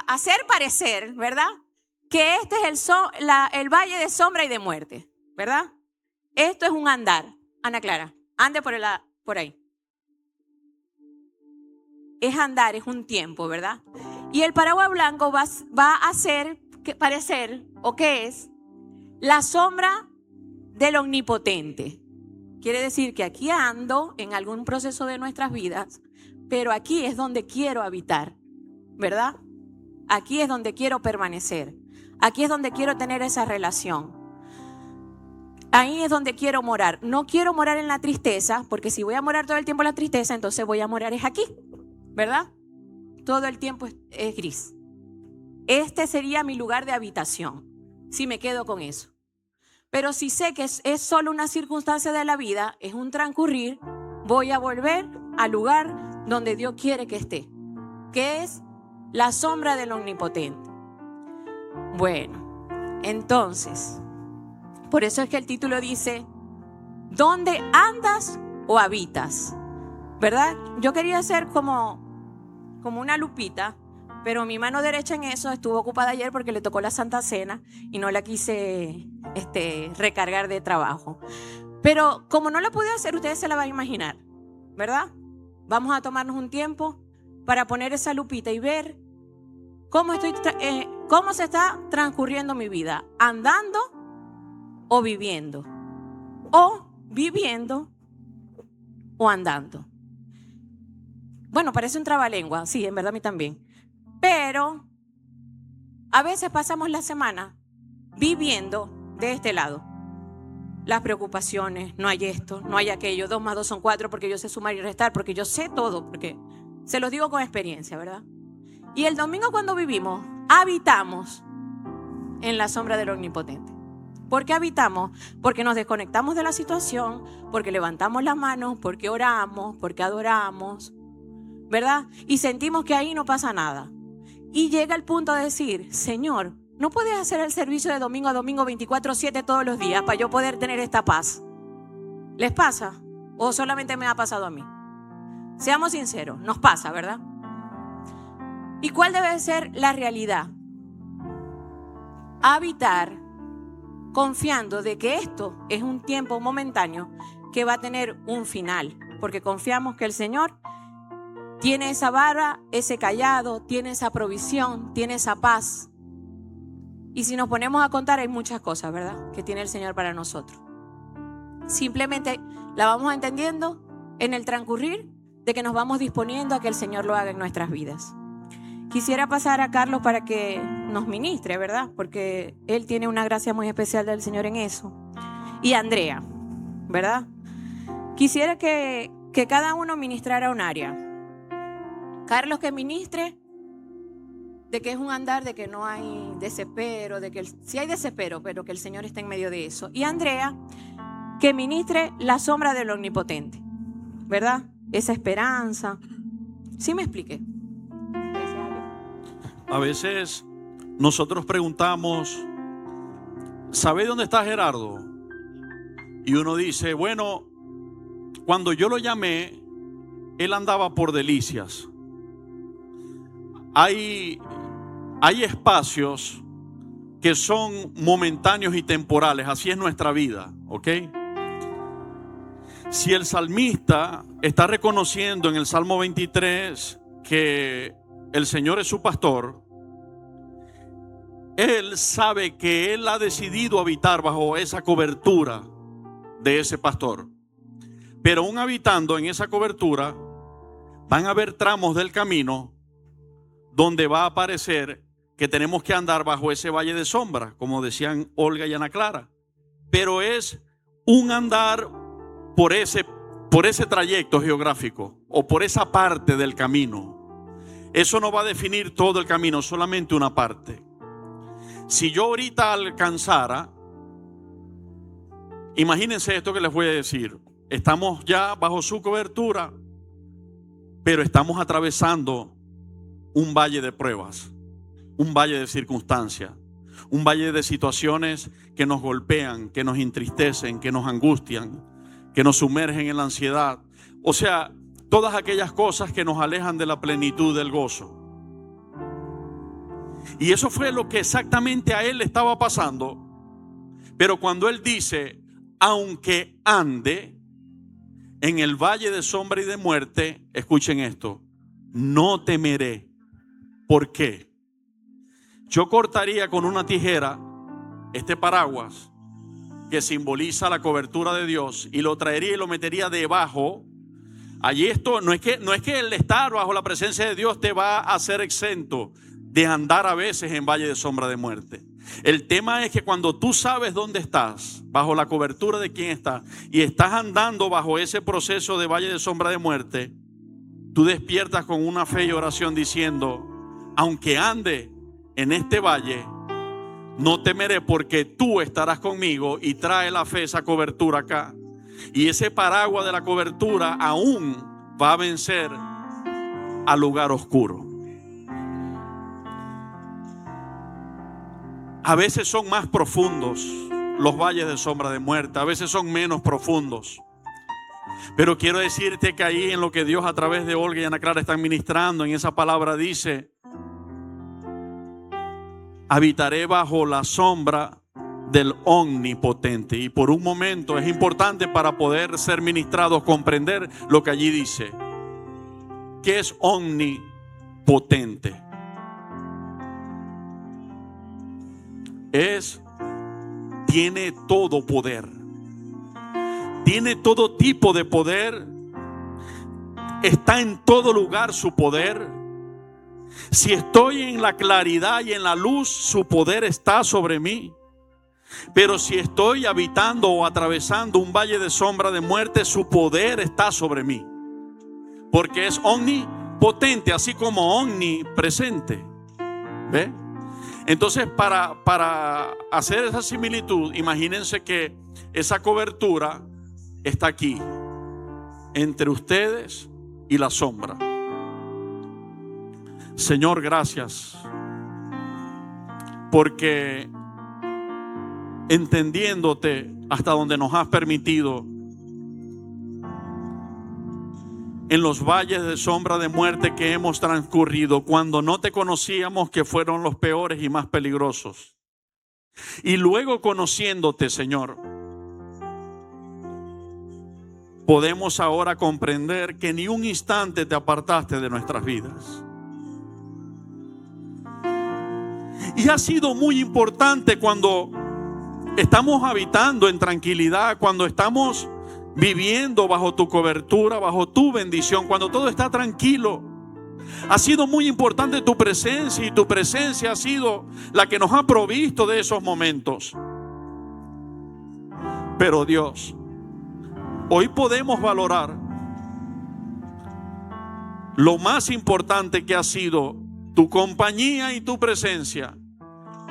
hacer parecer, ¿verdad? Que este es el valle de sombra y de muerte, ¿verdad? Esto es un andar. Ana Clara, ande por ahí. Es andar, es un tiempo, ¿verdad? Y el paraguas blanco va a hacer parecer, o qué es, la sombra del Omnipotente. Quiere decir que aquí ando en algún proceso de nuestras vidas, pero aquí es donde quiero habitar, ¿verdad? Aquí es donde quiero permanecer. Aquí es donde quiero tener esa relación. Ahí es donde quiero morar. No quiero morar en la tristeza, porque si voy a morar todo el tiempo en la tristeza, entonces voy a morar es aquí, ¿verdad? Todo el tiempo es gris. Este sería mi lugar de habitación, si me quedo con eso. Pero si sé que es solo una circunstancia de la vida, es un transcurrir, voy a volver al lugar donde Dios quiere que esté, que es la sombra del Omnipotente. Bueno, entonces, por eso es que el título dice, ¿dónde andas o habitas? ¿Verdad? Yo quería hacer como una lupita, pero mi mano derecha en eso estuvo ocupada ayer porque le tocó la Santa Cena y no la quise recargar de trabajo. Pero como no la pude hacer, ustedes se la van a imaginar, ¿verdad? Vamos a tomarnos un tiempo para poner esa lupita y ver cómo se está transcurriendo mi vida, andando o viviendo o andando. Bueno, parece un trabalengua, sí, en verdad a mí también. Pero a veces pasamos la semana viviendo de este lado. Las preocupaciones, no hay esto, no hay aquello, 2 más 2 son 4 porque yo sé sumar y restar, porque yo sé todo, porque se los digo con experiencia, ¿verdad? Y el domingo cuando vivimos, habitamos en la sombra del Omnipotente. ¿Por qué habitamos? Porque nos desconectamos de la situación, porque levantamos las manos, porque oramos, porque adoramos, ¿verdad? Y sentimos que ahí no pasa nada. Y llega el punto de decir, Señor, ¿no puedes hacer el servicio de domingo a domingo 24/7 todos los días para yo poder tener esta paz? ¿Les pasa? ¿O solamente me ha pasado a mí? Seamos sinceros, nos pasa, ¿verdad? ¿Y cuál debe ser la realidad? Habitar confiando de que esto es un tiempo momentáneo que va a tener un final, porque confiamos que el Señor tiene esa vara, ese cayado, tiene esa provisión, tiene esa paz. Y si nos ponemos a contar, hay muchas cosas, ¿verdad?, que tiene el Señor para nosotros. Simplemente la vamos entendiendo en el transcurrir de que nos vamos disponiendo a que el Señor lo haga en nuestras vidas. Quisiera pasar a Carlos para que nos ministre, ¿verdad?, porque él tiene una gracia muy especial del Señor en eso. Y Andrea, ¿verdad? Quisiera que cada uno ministrara un área. Carlos, que ministre de que es un andar, de que no hay desespero, de que sí hay desespero, pero que el Señor está en medio de eso. Y Andrea, que ministre la sombra del Omnipotente, ¿verdad? Esa esperanza. ¿Sí me expliqué? A veces nosotros preguntamos, ¿sabe dónde está Gerardo? Y uno dice, bueno, cuando yo lo llamé, él andaba por Delicias. Hay espacios que son momentáneos y temporales, así es nuestra vida, ¿ok? Si el salmista está reconociendo en el Salmo 23 que el Señor es su pastor, él sabe que él ha decidido habitar bajo esa cobertura de ese pastor. Pero aún habitando en esa cobertura, van a haber tramos del camino donde va a aparecer que tenemos que andar bajo ese valle de sombra, como decían Olga y Ana Clara. Pero es un andar por ese trayecto geográfico o por esa parte del camino. Eso no va a definir todo el camino, solamente una parte. Si yo ahorita alcanzara, imagínense esto que les voy a decir. Estamos ya bajo su cobertura, pero estamos atravesando un valle de pruebas, un valle de circunstancias, un valle de situaciones que nos golpean, que nos entristecen, que nos angustian, que nos sumergen en la ansiedad. O sea, todas aquellas cosas que nos alejan de la plenitud del gozo. Y eso fue lo que exactamente a él le estaba pasando. Pero cuando él dice, aunque ande en el valle de sombra y de muerte, escuchen esto, no temeré. ¿Por qué? Yo cortaría con una tijera este paraguas que simboliza la cobertura de Dios y lo traería y lo metería debajo. Allí esto no es que el estar bajo la presencia de Dios te va a hacer exento de andar a veces en valle de sombra de muerte. El tema es que cuando tú sabes dónde estás, bajo la cobertura de quién estás, y estás andando bajo ese proceso de valle de sombra de muerte, tú despiertas con una fe y oración diciendo, aunque ande en este valle, no temeré porque tú estarás conmigo, y trae la fe esa cobertura acá. Y ese paraguas de la cobertura aún va a vencer al lugar oscuro. A veces son más profundos los valles de sombra de muerte, a veces son menos profundos. Pero quiero decirte que ahí en lo que Dios a través de Olga y Ana Clara están ministrando, en esa palabra dice, habitaré bajo la sombra del Omnipotente. Y por un momento es importante para poder ser ministrados comprender lo que allí dice. ¿Qué es omnipotente? Tiene todo poder, tiene todo tipo de poder, está en todo lugar su poder. Si estoy en la claridad y en la luz, su poder está sobre mí. Pero si estoy habitando o atravesando un valle de sombra de muerte, su poder está sobre mí, porque es omnipotente, así como omnipresente. ¿Ve? Entonces, para hacer esa similitud, imagínense que esa cobertura está aquí, entre ustedes y la sombra. Señor, gracias. porque entendiéndote hasta donde nos has permitido, en los valles de sombra de muerte que hemos transcurrido, cuando no te conocíamos, que fueron los peores y más peligrosos, y luego conociéndote, Señor, podemos ahora comprender que ni un instante te apartaste de nuestras vidas. Y ha sido muy importante cuando estamos habitando en tranquilidad, cuando estamos viviendo bajo tu cobertura, bajo tu bendición, cuando todo está tranquilo. Ha sido muy importante tu presencia, y tu presencia ha sido la que nos ha provisto de esos momentos. Pero Dios, hoy podemos valorar lo más importante que ha sido tu compañía y tu presencia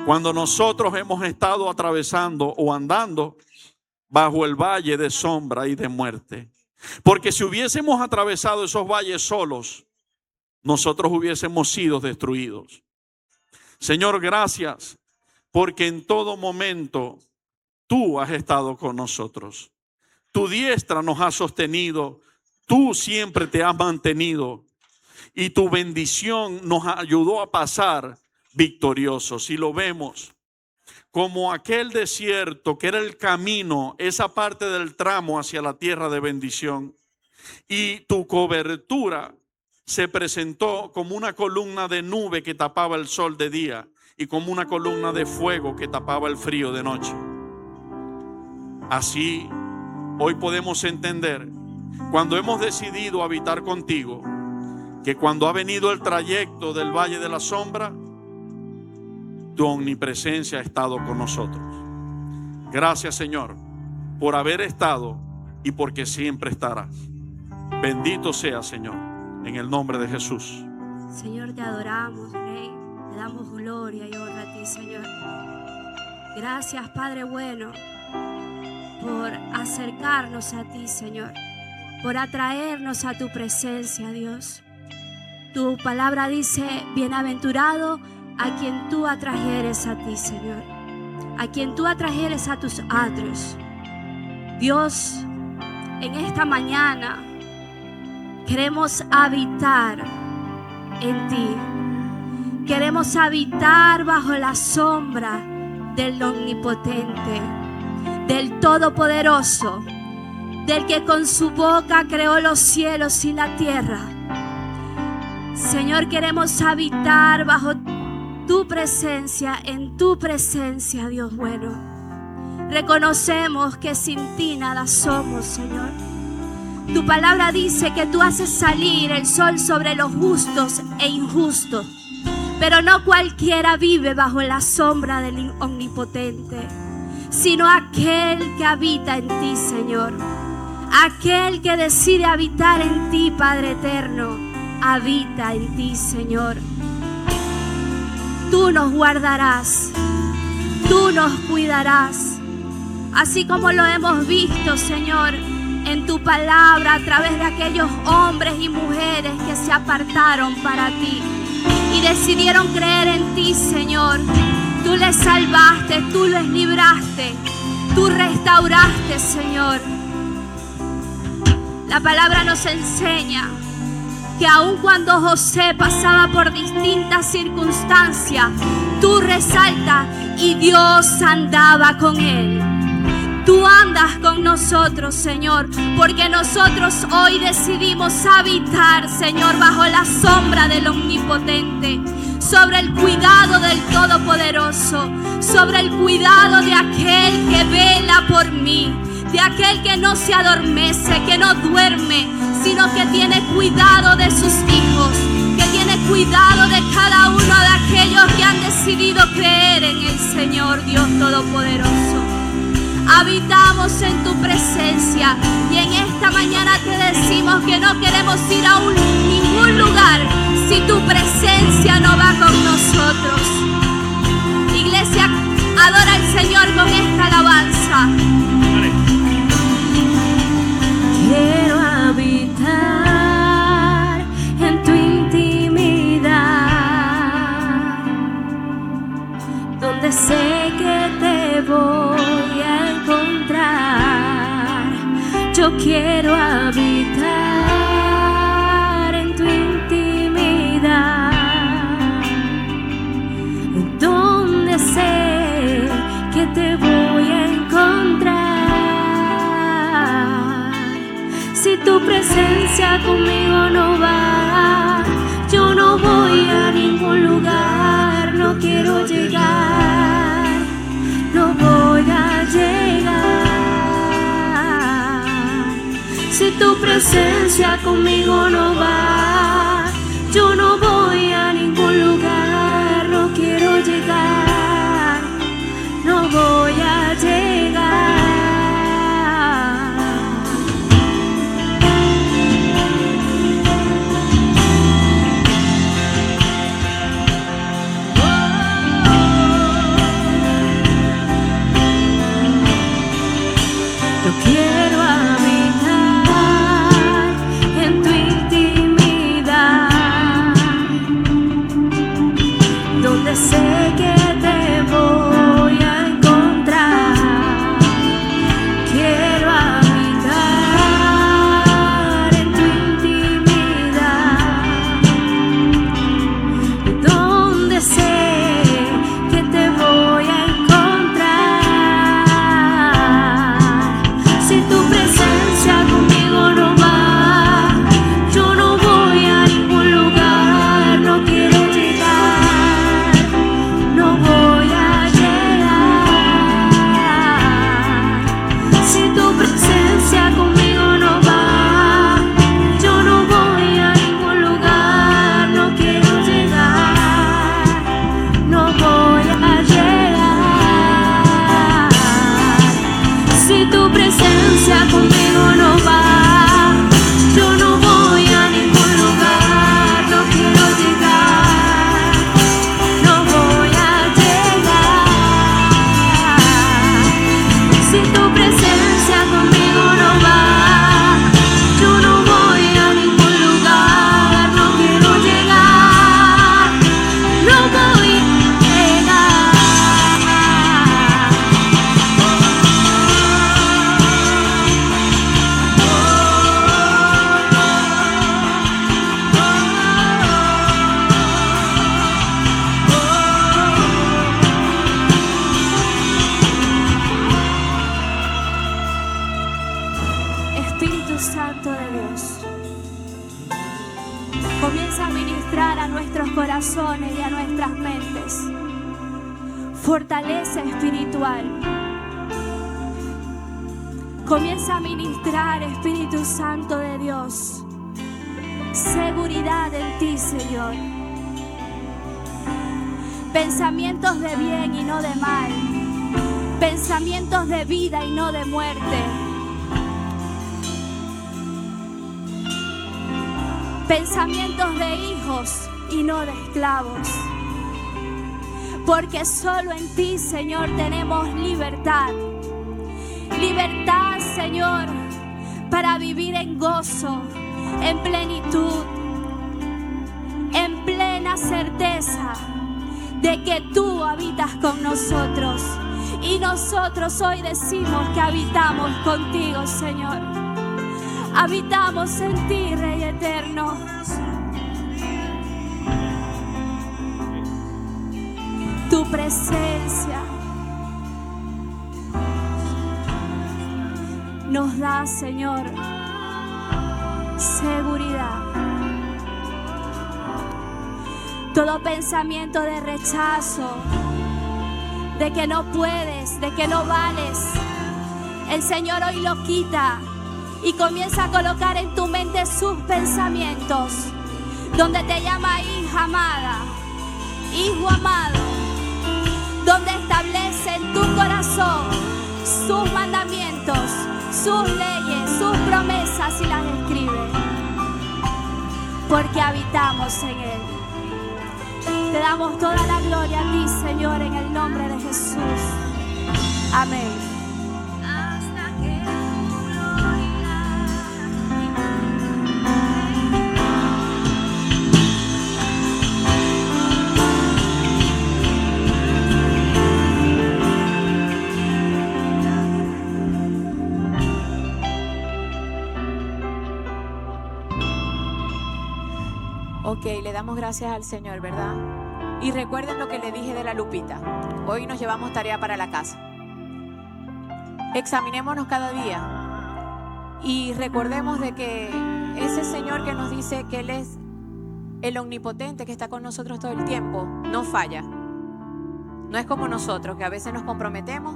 cuando nosotros hemos estado atravesando o andando bajo el valle de sombra y de muerte. Porque si hubiésemos atravesado esos valles solos, nosotros hubiésemos sido destruidos. Señor, gracias, porque en todo momento tú has estado con nosotros. Tu diestra nos ha sostenido, tú siempre te has mantenido, y tu bendición nos ayudó a pasar victoriosos. Y lo vemos como aquel desierto que era el camino, esa parte del tramo hacia la tierra de bendición, y tu cobertura se presentó como una columna de nube que tapaba el sol de día, y como una columna de fuego que tapaba el frío de noche. Así hoy podemos entender, cuando hemos decidido habitar contigo, que cuando ha venido el trayecto del valle de la sombra, tu omnipresencia ha estado con nosotros. Gracias, Señor, por haber estado y porque siempre estarás. Bendito sea, Señor, en el nombre de Jesús. Señor, te adoramos, Rey. Te damos gloria y honra a ti, Señor. Gracias, Padre bueno, por acercarnos a ti, Señor, por atraernos a tu presencia, Dios. Tu palabra dice: bienaventurado a quien tú atrajeres a ti, Señor, a quien tú atrajeres a tus atrios. Dios, en esta mañana queremos habitar en ti. Queremos habitar bajo la sombra del Omnipotente, del Todopoderoso, del que con su boca creó los cielos y la tierra. Señor, queremos habitar bajo tu presencia, en tu presencia, Dios bueno. Reconocemos que sin ti nada somos, Señor. Tu palabra dice que tú haces salir el sol sobre los justos e injustos, pero no cualquiera vive bajo la sombra del Omnipotente, sino aquel que habita en ti, Señor. Aquel que decide habitar en ti, Padre eterno, habita en ti, Señor. Tú nos guardarás, tú nos cuidarás, así como lo hemos visto, Señor, en tu palabra, a través de aquellos hombres y mujeres que se apartaron para ti y decidieron creer en ti, Señor. Tú les salvaste, tú les libraste, tú restauraste, Señor. La palabra nos enseña que aun cuando José pasaba por distintas circunstancias, tú resaltas: y Dios andaba con él. Tú andas con nosotros, Señor, porque nosotros hoy decidimos habitar, Señor, bajo la sombra del Omnipotente, sobre el cuidado del Todopoderoso, sobre el cuidado de aquel que vela por mí, de aquel que no se adormece, que no duerme, sino que tiene cuidado de sus hijos, que tiene cuidado de cada uno de aquellos que han decidido creer en el Señor Dios Todopoderoso. Habitamos en tu presencia y en esta mañana te decimos que no queremos ir a ningún lugar si tu presencia no va con nosotros. Iglesia, adora al Señor con esta alabanza. Quiero habitar en tu intimidad, donde Yo quiero habitar en tu intimidad, donde sé que te voy a encontrar. Si tu presencia conmigo no va, yo no voy a ningún lugar. No quiero llegar, no voy a llegar. Si tu presencia conmigo no va, yo no voy a ningún lugar. No quiero llegar, no voy a llegar. Yo quiero habitar en tu intimidad, donde sé que te voy a encontrar. Quiero habitar en tu intimidad, donde sé que te voy a encontrar. Si tu presencia conmigo no va, yo no voy a ningún lugar. No quiero llegar, no voy a llegar. Si tu presencia conmigo no va, yo no voy a ningún lugar. No quiero llegar, no voy a llegar. Si tu presencia conmigo no va, yo no voy a ningún lugar. No quiero llegar, no voy a llegar. Si tu presencia conmigo no va, yo no voy a ningún lugar. No quiero llegar, no voy a Espíritu Santo de Dios, comienza a ministrar a nuestros corazones y a nuestras mentes. Fortaleza espiritual. Comienza a ministrar, Espíritu Santo de Dios, seguridad en ti, Señor. Pensamientos de bien y no de mal. Pensamientos de vida y no de muerte. Pensamientos de hijos y no de esclavos. Porque solo en ti, Señor, tenemos libertad. Libertad, Señor, para vivir en gozo, en plenitud, en plena certeza de que tú habitas con nosotros. Y nosotros hoy decimos que habitamos contigo, Señor. Habitamos en ti, Rey eterno. Tu presencia nos da, Señor, seguridad. Todo pensamiento de rechazo, de que no puedes, de que no vales, el Señor hoy lo quita y comienza a colocar en tu mente sus pensamientos, donde te llama hija amada, hijo amado, donde establece en tu corazón sus mandamientos, sus leyes, sus promesas y las escribe, porque habitamos en Él. Te damos toda la gloria a ti, Señor, en el nombre de Jesús. Amén. Ok, le damos gracias al Señor, ¿verdad? Y recuerden lo que le dije de la lupita. Hoy nos llevamos tarea para la casa. Examinémonos cada día y recordemos de que ese Señor que nos dice que Él es el omnipotente, que está con nosotros todo el tiempo, no falla. No es como nosotros, que a veces nos comprometemos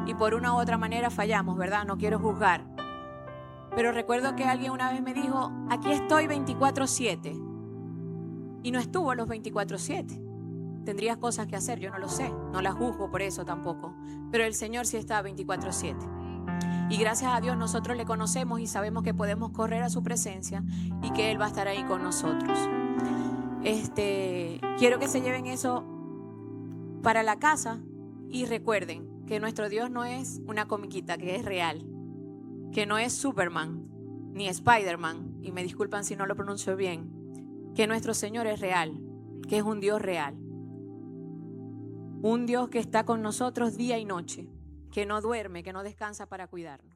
y por una u otra manera fallamos, ¿verdad? No quiero juzgar. Pero recuerdo que alguien una vez me dijo, aquí estoy 24/7. Y no estuvo los 24/7. Tendrías cosas que hacer, yo no lo sé. No la juzgo por eso tampoco. Pero el Señor sí está 24/7. Y gracias a Dios nosotros le conocemos y sabemos que podemos correr a su presencia y que Él va a estar ahí con nosotros. Quiero que se lleven eso para la casa y recuerden que nuestro Dios no es una comiquita, que es real. Que no es Superman ni Spider-Man, y me disculpan si no lo pronuncio bien, que nuestro Señor es real, que es un Dios real. Un Dios que está con nosotros día y noche, que no duerme, que no descansa para cuidarnos.